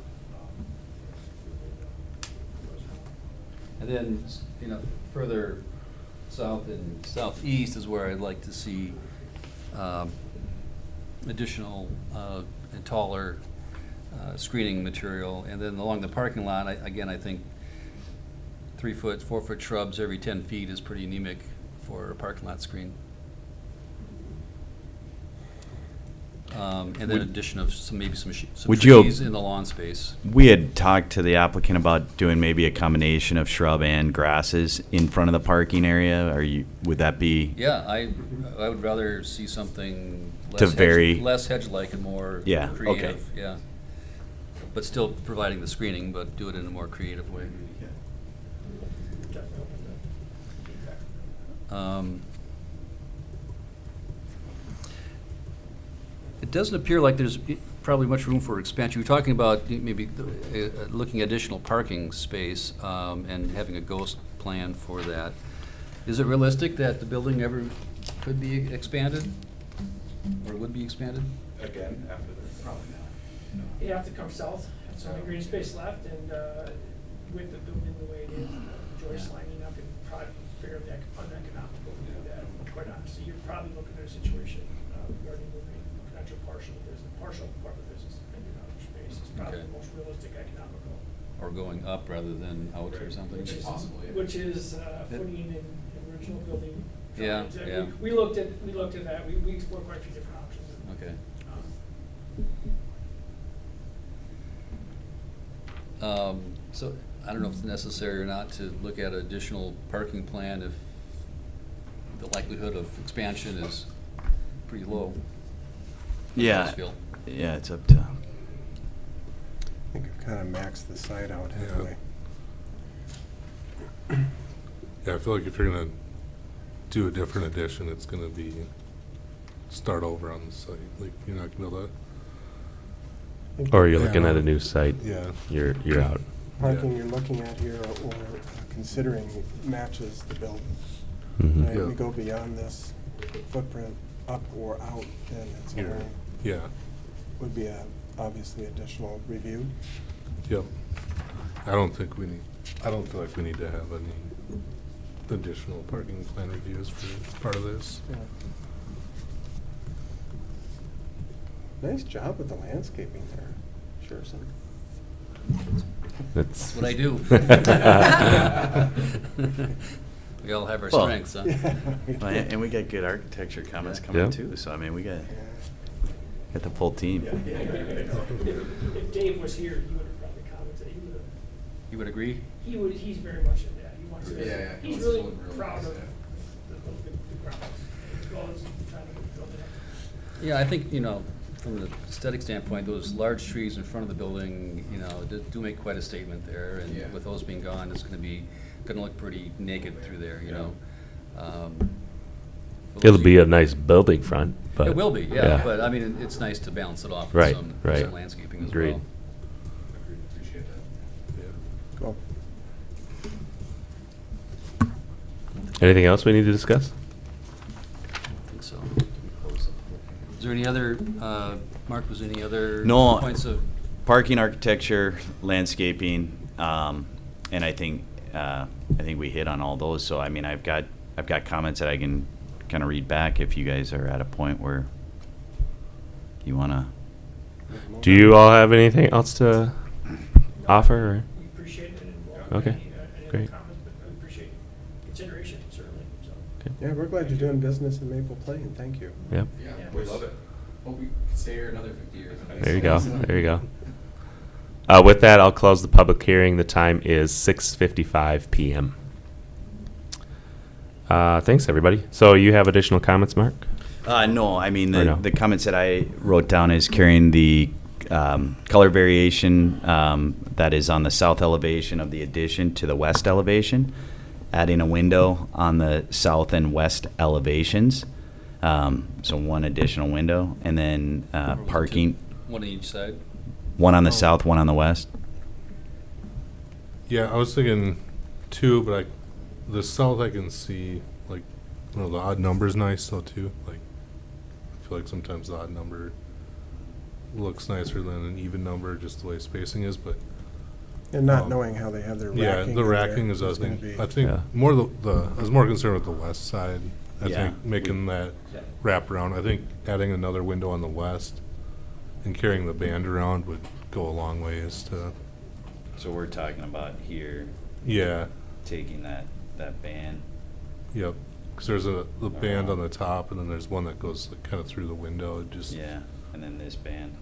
And then, further south and southeast is where I'd like to see additional and taller screening material. And then along the parking lot, I think 3 foot, 4 foot shrubs every 10 feet is pretty anemic for a parking lot screen. And then addition of some Would you- trees in the lawn space. We had talked to the applicant about doing maybe a combination of shrub and grasses in front of the parking area. Would that be? Yeah, I would rather see something To vary. less hedge-like and more Yeah, okay. creative, yeah. But still providing the screening, but do it in a more creative way. Definitely open to feedback. It doesn't appear like there's probably much room for expansion. We're talking about maybe looking at additional parking space and having a ghost plan for that. Is it realistic that the building ever could be expanded? Or would be expanded? Again, after this, probably not. You have to come south, have some green space left, and with the building the way it is, joists Yeah. lining up, and probably fairly uneconomical to do that. Quite honestly, you're probably looking at a situation regarding moving potential partial part of the business into another space. It's probably Okay. the most realistic, economical. Or going up rather than out or something? Which is footing and original building. Yeah, drawings. yeah. We looked at that. We explored quite a few different options. Okay. So I don't know if it's necessary or not to look at additional parking plan if the likelihood of expansion is pretty low. Yeah, Feel. yeah, it's up to. I think we've kind of maxed the site out, haven't we? Yeah, I feel like if you're gonna do a different addition, it's gonna be start over on the site. Like, you're not gonna be able Or you're Yeah. looking at a new site. to, yeah. You're out. Parking you're looking at here or considering matches the building. Mhm. Right, Yeah. we go beyond this footprint up or out, then it's Here. going, Yeah, would be a obviously additional review. yep. I don't feel like we need to have any additional parking plan reviews for part of this. Yeah. Nice job with the landscaping there, Sherson. That's That's what I do. We all have our Well, strengths, huh? Well, and we got good architecture comments Yeah. coming Yeah. too, so I mean, we got the full team. If Dave was here, he would have probably commented. You would agree? He's very much in that. He wants to. Yeah. He's really proud of the ground. As well as trying to build it up. Yeah, I think, from the aesthetic standpoint, those large trees in front of the building, do make quite a statement there. And with those being gone, it's gonna look pretty naked through there, for It'll those be you- a nice building front, but. It will be, yeah, but I mean, it's nice to balance it off with Right, some right. landscaping as Agreed. well. Cool. Anything else we need to discuss? I think so. Is there any other, Mark, was there any other No. points of? Parking, architecture, landscaping, and I think we hit on all those. So I mean, I've got comments that I can kind of read back if you guys are at a point where you wanna. Do you all have anything else to offer? Or? We appreciate it and welcome Okay, any other great. comments, but we appreciate consideration certainly, so. Yeah, we're glad you're doing business in Maple Plain, thank you. Yep. Yeah. We love it. Hope we can stay here another 50 years. There you go. There you go. With that, I'll close the public hearing. The time is 6:55 p.m. Thanks, everybody. So you have additional comments, Mark? No, I mean, Or no? the comments that I wrote down is carrying the color variation that is on the south elevation of the addition to the west elevation, adding a window on the south and west elevations, so one additional window, and then or was it parking, One on each side? one on the south, one on the west. Yeah, I was thinking two, but the south I can see, like, the odd number's nice though too. Like, I feel like sometimes the odd number looks nicer than an even number, just the way spacing is, but. And not knowing how they have their racking. Yeah, in the there racking is, I gonna think, be- I think Yeah. more I was more concerned with the west side. I Yeah. think making that wrap around, I think adding another window on the west and carrying the band around would go a long ways to, So we're talking about here, yeah, taking that band. yep. Cause there's the band on the top and then there's one that goes like kind of through the window, just, Yeah, and then this band.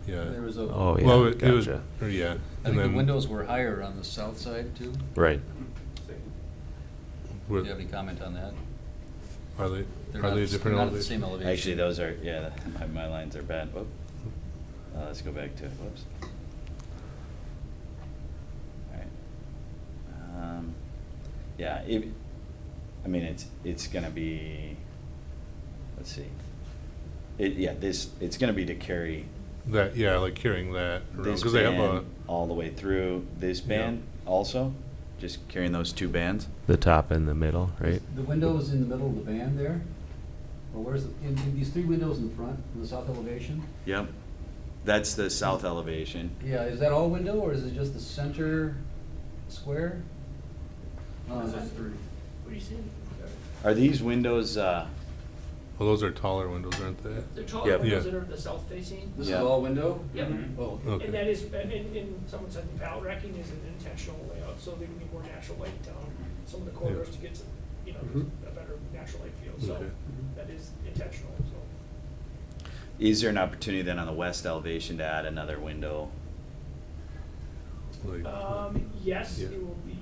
yeah. There was a, Oh, yeah. Well, it was, Gotcha. or yeah. I and think the then windows were higher on the south side too. Right. Do with- you have any comment on that? Are they, They're are not they the- different they're not at the elevation? same elevation. Actually, those are, yeah, my lines are bad. Whoop. Let's go back to it. Whoops. All right. Yeah, I mean, it's gonna be, let's see. It's gonna be to carry That, yeah, like carrying that around, this cause they have a, band all the way through this band also, just carrying those two bands. The top and the middle, right? The windows in the middle of the band there? Or where's, in these three windows in the front, in the south elevation? Yep. That's the south elevation. Yeah, is that all window or is it just the center? Square? What do you see? Are these windows, Well, those are taller windows, aren't they? They're taller Yep. windows Yeah. that are the south facing. This Yeah. is all window? Yep. Oh, Okay. And that is, and someone said the pallet racking is an intentional layout, so they can get more natural light down some of the corridors to get some, a better natural light field, so Okay. that is intentional, so. is there an opportunity then on the west elevation to add another window? Like, Yes, Yeah. it will be,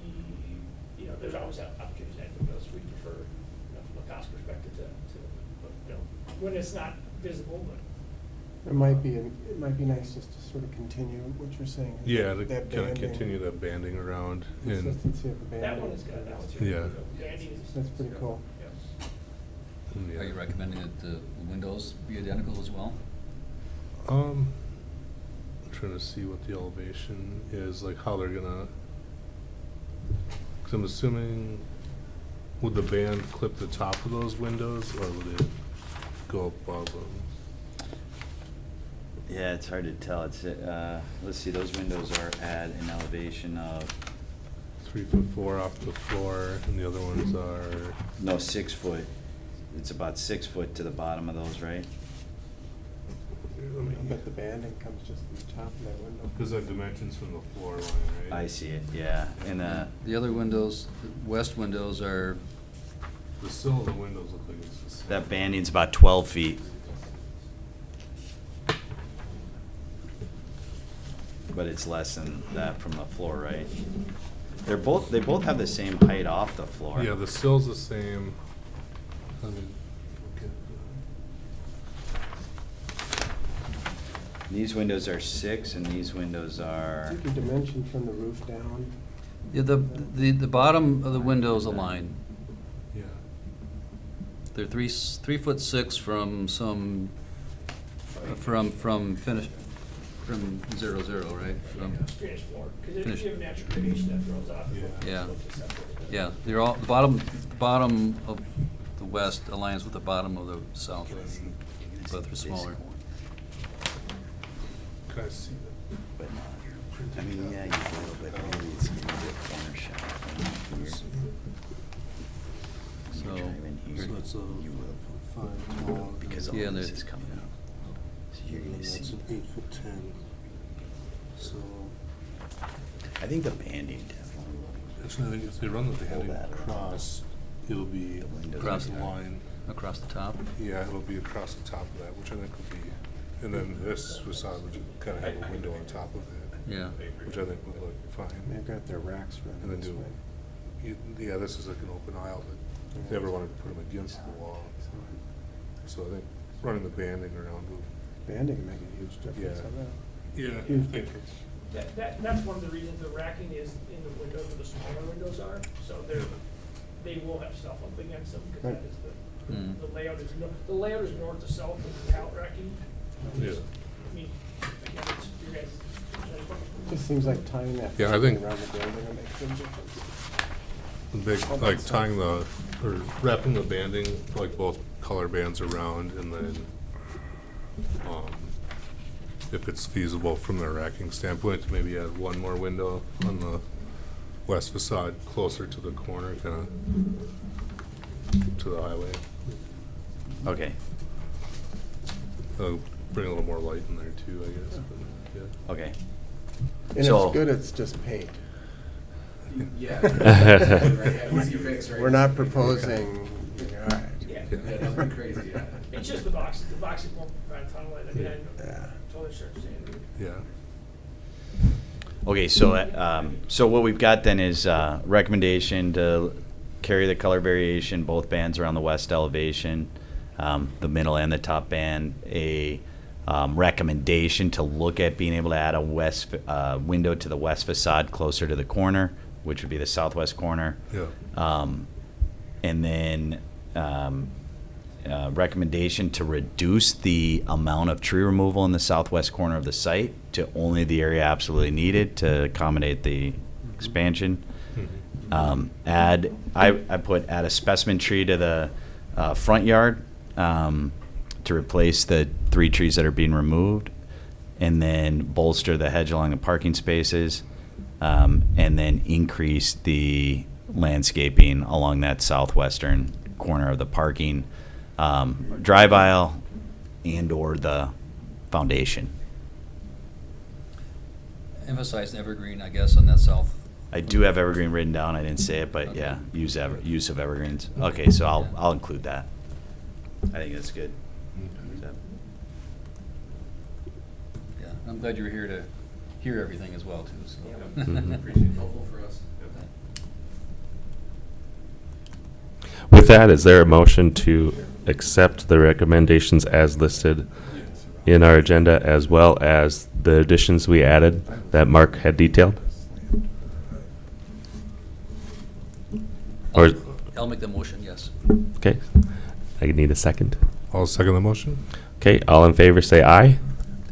there's always opportunities to add windows, we prefer, from a cost perspective when it's not visible, but. It might be nice just to sort of continue what you're saying. yeah, to That kind of banding, continue that banding around. And Consistency of the banding. That one is good, that one's Yeah. good. Banding is. That's pretty cool. Yeah. yeah. Are you recommending that the windows be identical as well? I'm trying to see what the elevation is, like how they're gonna. Because I'm assuming, would the band clip the top of those windows, or would it go above them? Yeah, it's hard to tell. It's, let's see, those windows are at an elevation of, 3'4" off the floor, and the other ones are. no, 6 foot. It's about 6 foot to the bottom of those, right? But the banding comes just from the top of that window. Because that dimensions from the floor line, right? I see it, yeah. And, The other windows, the west windows are, The sill of the windows look like it's the same. that banding's about 12 feet. But it's less than that from the floor, right? They both have the same height off the floor. Yeah, the sill's the same. I mean, okay. These windows are 6 and these windows are, Take your dimension from the roof down. yeah, the bottom of the windows align. Yeah. They're 3'6" from some, from finish, from 0, right? From, Finished floor, because if Finished. you have natural gradation that throws off. Yeah. yeah, they're all, the bottom of the west aligns with the bottom of the south, but they're smaller. Can I see that? but not, I mean, yeah, you go a little bit, maybe it's gonna be a corner shot from here. So, You're driving here, So it's a you will, 5 tall. because all Yeah, this they're- is coming out. So you're And gonna that's see, an 8'10". So, I think the banding definitely Actually, I think if they run the banding that across, it'll be The windows Across like a the- line. across the top. Yeah, it'll be across the top of that, which I think would be, and then this facade would kind of have a window on top of it, Yeah. which I think would look fine. They've got their racks And running then this do, way. yeah, this is like an open aisle, but if they ever wanted to put them against the wall. So I think running the banding around would. Banding can make a huge difference Yeah. on that. Yeah. Huge difference. That's one of the reasons the racking is in the windows where the smaller windows are, so they will have stuff up against them, because that is Mm. the layout is, the layout is north to south of the pallet racking. Yeah. I mean, again, it's your guys' judgment. Just seems like tying that Yeah, I banding think- around the building will make a big difference. Big, like tying the, or wrapping the banding, like both color bands around, and then, if it's feasible from the racking standpoint, to maybe add one more window on the west facade closer to the corner, kind of to the highway. Okay, Bring a little more light in there too, I guess, but, yeah. okay. And So- it's good, it's just paint. Yeah. We're not proposing, all right. Yeah, nothing crazy, yeah. it's just the boxes won't provide a ton of light, I mean, I Yeah. totally understand. Yeah. Okay, so what we've got then is recommendation to carry the color variation, both bands around the west elevation, the middle and the top band. A recommendation to look at being able to add a west window to the west facade closer to the corner, which would be the southwest corner. Yeah. And then recommendation to reduce the amount of tree removal in the southwest corner of the site to only the area absolutely needed to accommodate the expansion. I put add a specimen tree to the front yard to replace the 3 trees that are being removed, and then bolster the hedge along the parking spaces. and then increase the landscaping along that southwestern corner of the parking drive aisle and or the foundation. Emphasize evergreen, I guess, on that south. I do have evergreen written down. I didn't say it, but yeah, use of evergreens. Okay, so I'll include that. I think that's good. Yeah, I'm glad you were here to hear everything as well, too. So. Mhm. Helpful for us. With that, is there a motion to accept the recommendations as listed in our agenda, as well as the additions we added that Mark had detailed? Or, I'll make the motion, yes. okay, I need a second. I'll second the motion. Okay, all in favor say aye.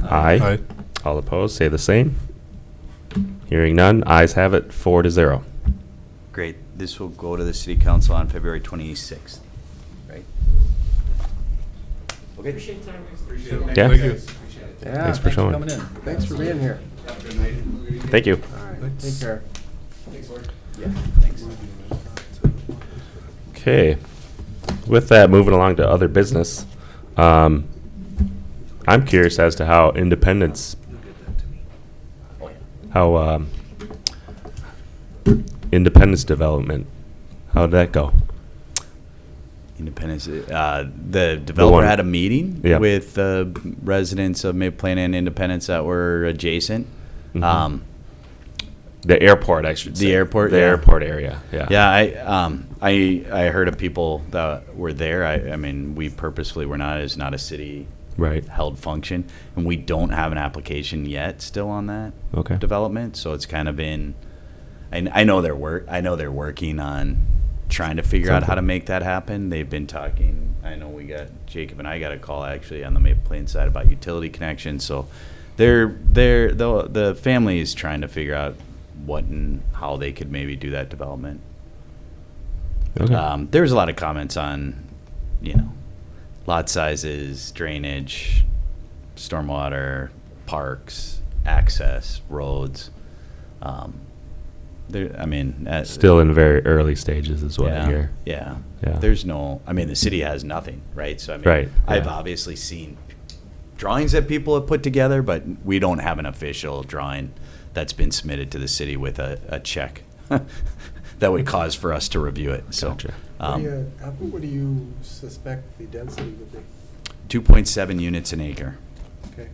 Aye. All opposed say the same. Hearing none, ayes have it, 4-0. Great. This will go to the city council on February 26th, right? Okay. Appreciate the time. Yeah. Thank you. Yeah, Thanks for showing. coming in. thanks for being here. Thank you. All right, take care. Yeah, thanks. Okay, with that, moving along to other business. I'm curious as to how Independence, Independence Development, how'd that go? Independence, the developer one- had a meeting Yeah. with the residents of Mid-Plain and Independence that were adjacent. Mhm. The airport, I should say. The airport, The yeah. airport area, yeah. Yeah, I heard of people that were there. I mean, we purposefully were not, it's not a city Right, held function, and we don't have an application yet still on that okay. development. So it's kind of been, I know they're working on trying to figure out how to make that happen. They've been talking. I know Jacob and I got a call actually on the Maple Plain side about utility connections. So the family is trying to figure out what and how they could maybe do that development. Okay. There was a lot of comments on, lot sizes, drainage, stormwater, parks, access, roads. Still in very early stages is what I hear. Yeah. Yeah. The city has nothing, right? So, Right, I've yeah. obviously seen drawings that people have put together, but we don't have an official drawing that's been submitted to the city with a check that would cause for us to review it. So, Gotcha. What do you suspect the density would be? 2.7 units an acre. Okay.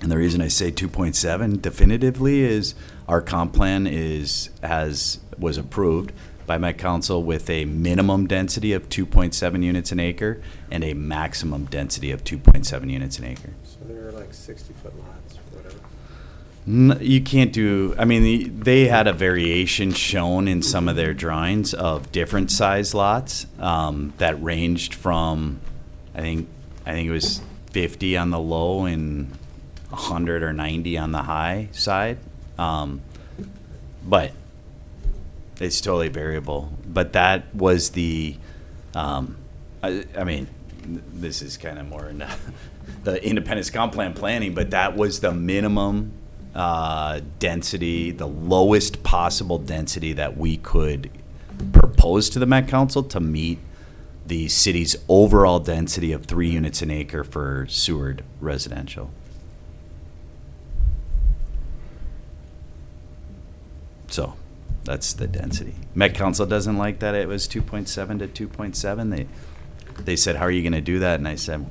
And the reason I say 2.7 definitively is our comp plan was approved by my council with a minimum density of 2.7 units an acre and a maximum density of 2.7 units an acre. So they're like 60-foot lots or whatever. You can't do. They had a variation shown in some of their drawings of different size lots that ranged from, I think it was 50 on the low and 100 or 90 on the high side. But it's totally variable. But that was the. This is kind of more in the Independence Comp Plan planning, but that was the minimum density, the lowest possible density that we could propose to the Met Council to meet the city's overall density of 3 units an acre for Seward residential. So that's the density. Met Council doesn't like that it was 2.7 to 2.7. They said, how are you going to do that? And I said,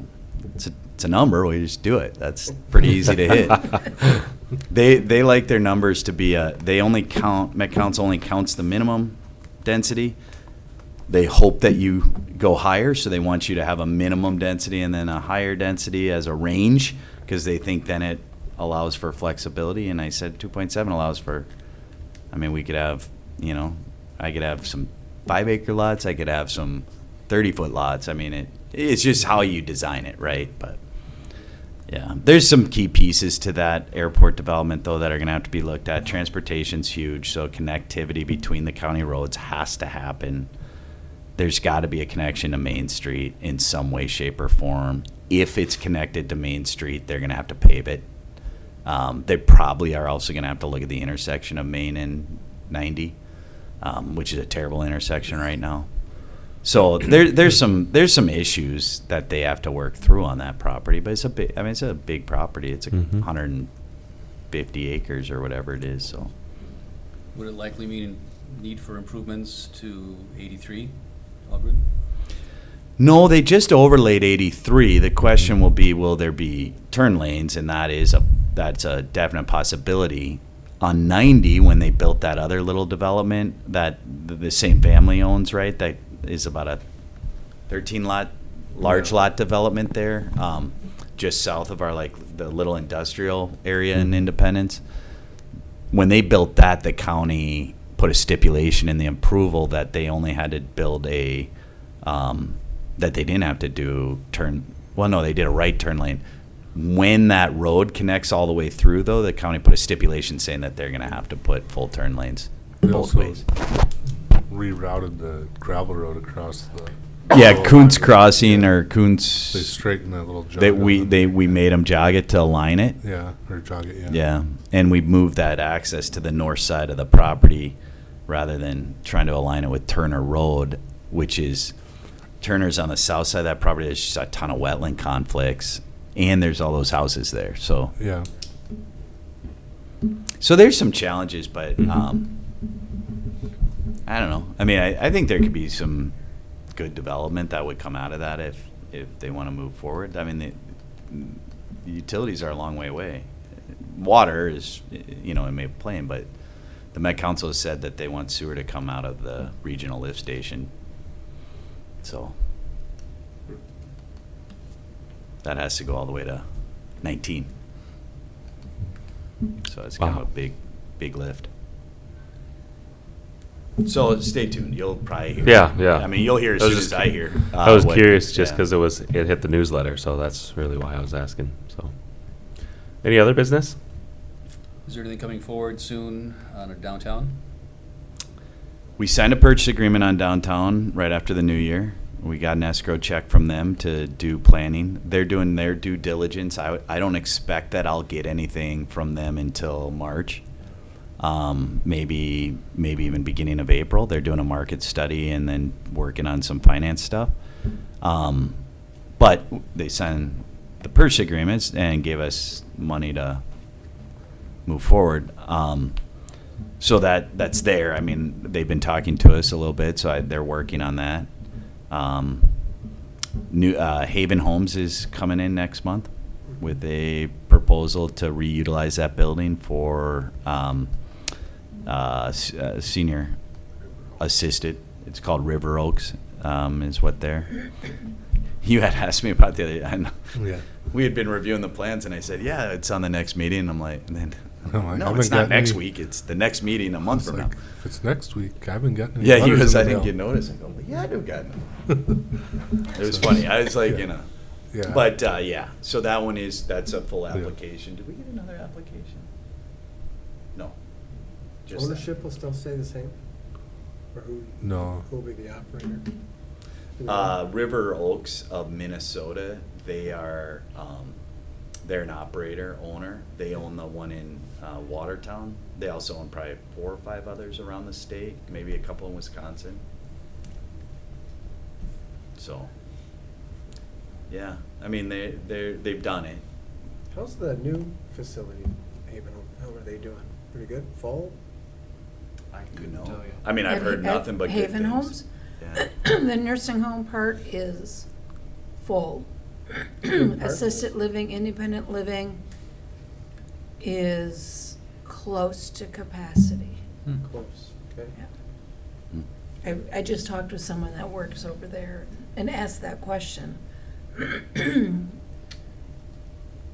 it's a number. We just do it. That's pretty easy to hit. They like their numbers to be Met Council only counts the minimum density. They hope that you go higher, so they want you to have a minimum density and then a higher density as a range, because they think then it allows for flexibility. And I said 2.7 allows for, we could have, I could have some 5-acre lots, I could have some 30-foot lots. It's just how you design it, right? But yeah, there's some key pieces to that airport development, though, that are going to have to be looked at. Transportation's huge, so connectivity between the county roads has to happen. There's got to be a connection to Main Street in some way, shape, or form. If it's connected to Main Street, they're going to have to pave it. They probably are also going to have to look at the intersection of Main and 90, which is a terrible intersection right now. So there's some issues that they have to work through on that property, but it's a big property. It's 150 acres or whatever it is. So Would it likely mean need for improvements to 83, Algren? no, they just overlaid 83. The question will be, will there be turn lanes? And that's a definite possibility. On 90, when they built that other little development that the same family owns, right? That is about a 13 lot, large lot development there, just south of our the little industrial area in Independence. When they built that, the county put a stipulation in the approval that they only had to build that they didn't have to do they did a right turn lane. When that road connects all the way through, though, the county put a stipulation saying that they're going to have to put full turn lanes They both also ways. rerouted the gravel road across the. Yeah, Kuntz Crossing or Kuntz. They straightened that little jog. We made them jog it to align it. Yeah, or jog it, yeah. Yeah, and we moved that access to the north side of the property rather than trying to align it with Turner Road, which is Turner's on the south side of that property. There's just a ton of wetland conflicts, and there's all those houses there. So Yeah. there's some challenges, but I don't know. I mean, I think there could be some good development that would come out of that if they want to move forward. I mean, the utilities are a long way away. Water is, it may play in, but the Met Council has said that they want sewer to come out of the regional lift station. So that has to go all the way to 19. So it's kind of a big lift. So stay tuned. You'll probably hear. Yeah. I mean, you'll hear as soon as I hear. I was curious just because it hit the newsletter, so that's really why I was asking. So, any other business? Is there anything coming forward soon on our downtown? We signed a purchase agreement on downtown right after the new year. We got an escrow check from them to do planning. They're doing their due diligence. I don't expect that I'll get anything from them until March. Maybe even beginning of April. They're doing a market study and then working on some finance stuff. But they signed the purchase agreements and gave us money to move forward. So that's there. I mean, they've been talking to us a little bit, so they're working on that. New Haven Homes is coming in next month with a proposal to reutilize that building for senior assisted. It's called River Oaks, is what they're. You had asked me about the other. I know. Yeah. We had been reviewing the plans, and I said, "Yeah, it's on the next meeting." And I'm like, "No, haven't it's not gotten next any- week. It's the next meeting a month It's from like, now." if it's next week, I haven't gotten any Yeah, he letters was. in I the didn't mail. get notice. I go, "Well, yeah, I've gotten them." It was funny. I was like, Yeah. But yeah. So that's a full application. Did we get another application? No. Just that. Ownership will still stay the same? Or No. who will be the operator? River Oaks of Minnesota. They are. They're an operator, owner. They own the one in Watertown. They also own probably 4 or 5 others around the state, maybe a couple in Wisconsin. So, yeah, I mean they've done it. How's the new facility, Haven Home? How are they doing? Pretty good? Full? I couldn't know. tell you. I mean, I've heard nothing but good Haven things. Homes? Yeah. The nursing home part is full. Assisted living, independent living is close to capacity. Close, okay. I just talked with someone that works over there and asked that question.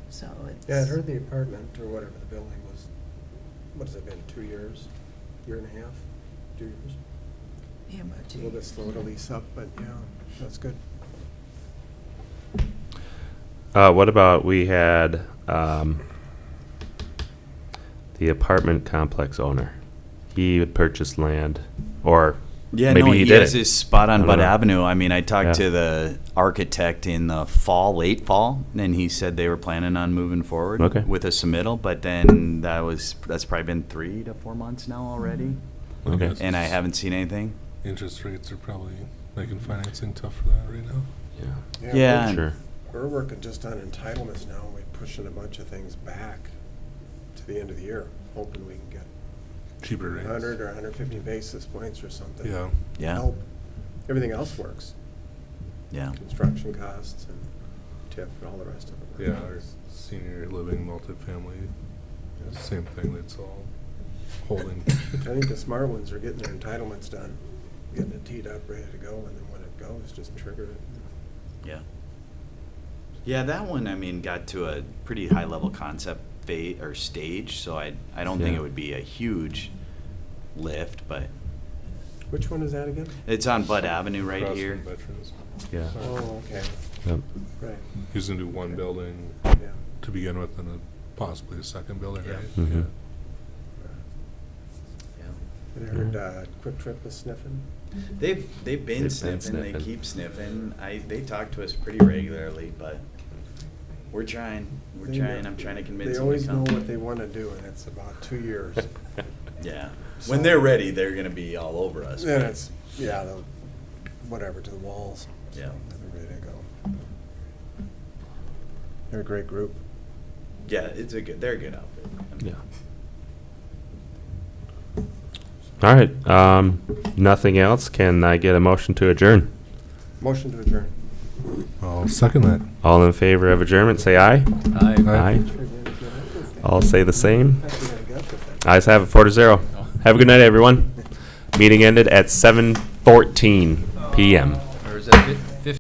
So it's. Yeah, I'd heard the apartment or whatever the building was, what has it been, 2 years? Year and a half? 2 years? Yeah, about It's a little bit slow to lease up, but yeah, that's good. What about we had the apartment complex owner? He had purchased land, or Yeah, maybe no, he he did has it. his spot I on don't Bud know. Avenue. I mean, I talked Yeah. to the architect in the fall, late fall, and he said they were planning on moving forward Okay. with a submittal, but then that's probably been 3 to 4 months now already, Okay. and I haven't seen anything. Interest rates are probably making financing tough for that right now. Yeah. Yeah. we're- Sure. We're working just on entitlements now. We're pushing a bunch of things back to the end of the year, hoping we can get Cheaper rates. 100 or 150 basis points or something. Yeah. Yeah, Help. Everything else works. yeah. Construction costs and TIF and all the rest of it. Yeah, our senior living multifamily, same thing, it's all holding. I think the smart ones are getting their entitlements done, getting it teed up, ready to go, and then when it goes, just trigger it. Yeah. Yeah, that one, I mean, got to a pretty high level concept phase or stage, so I don't think Yeah. it would be a huge lift, but Which one is that again? it's on Bud Avenue right Across here. from Veterans. Yeah. Oh, okay, Yep. right, He was gonna do one building yeah. to begin with and then possibly a second building, Yeah. right? Mhm. Yeah. And I heard Quick Trip is sniffing. They've been been sniffing. They sniffing. keep sniffing. They talk to us pretty regularly, but we're trying. We're They trying. know- I'm trying to convince They them always to know come. what they want to do, and it's about 2 years. Yeah. When they're ready, they're gonna be all over us. Then but- it's, yeah, they'll, whatever, to the walls. Yeah. They're ready to go. They're a great group. Yeah, they're a good outfit. Yeah. All right. Nothing else. Can I get a motion to adjourn? Motion to adjourn. I'll second that. All in favor of adjournment, say aye. Aye. Aye. All say the same. I think I got that. Ayes have it, 4-0. Have a good night, everyone. Meeting ended at 7:14 p.m. Or is that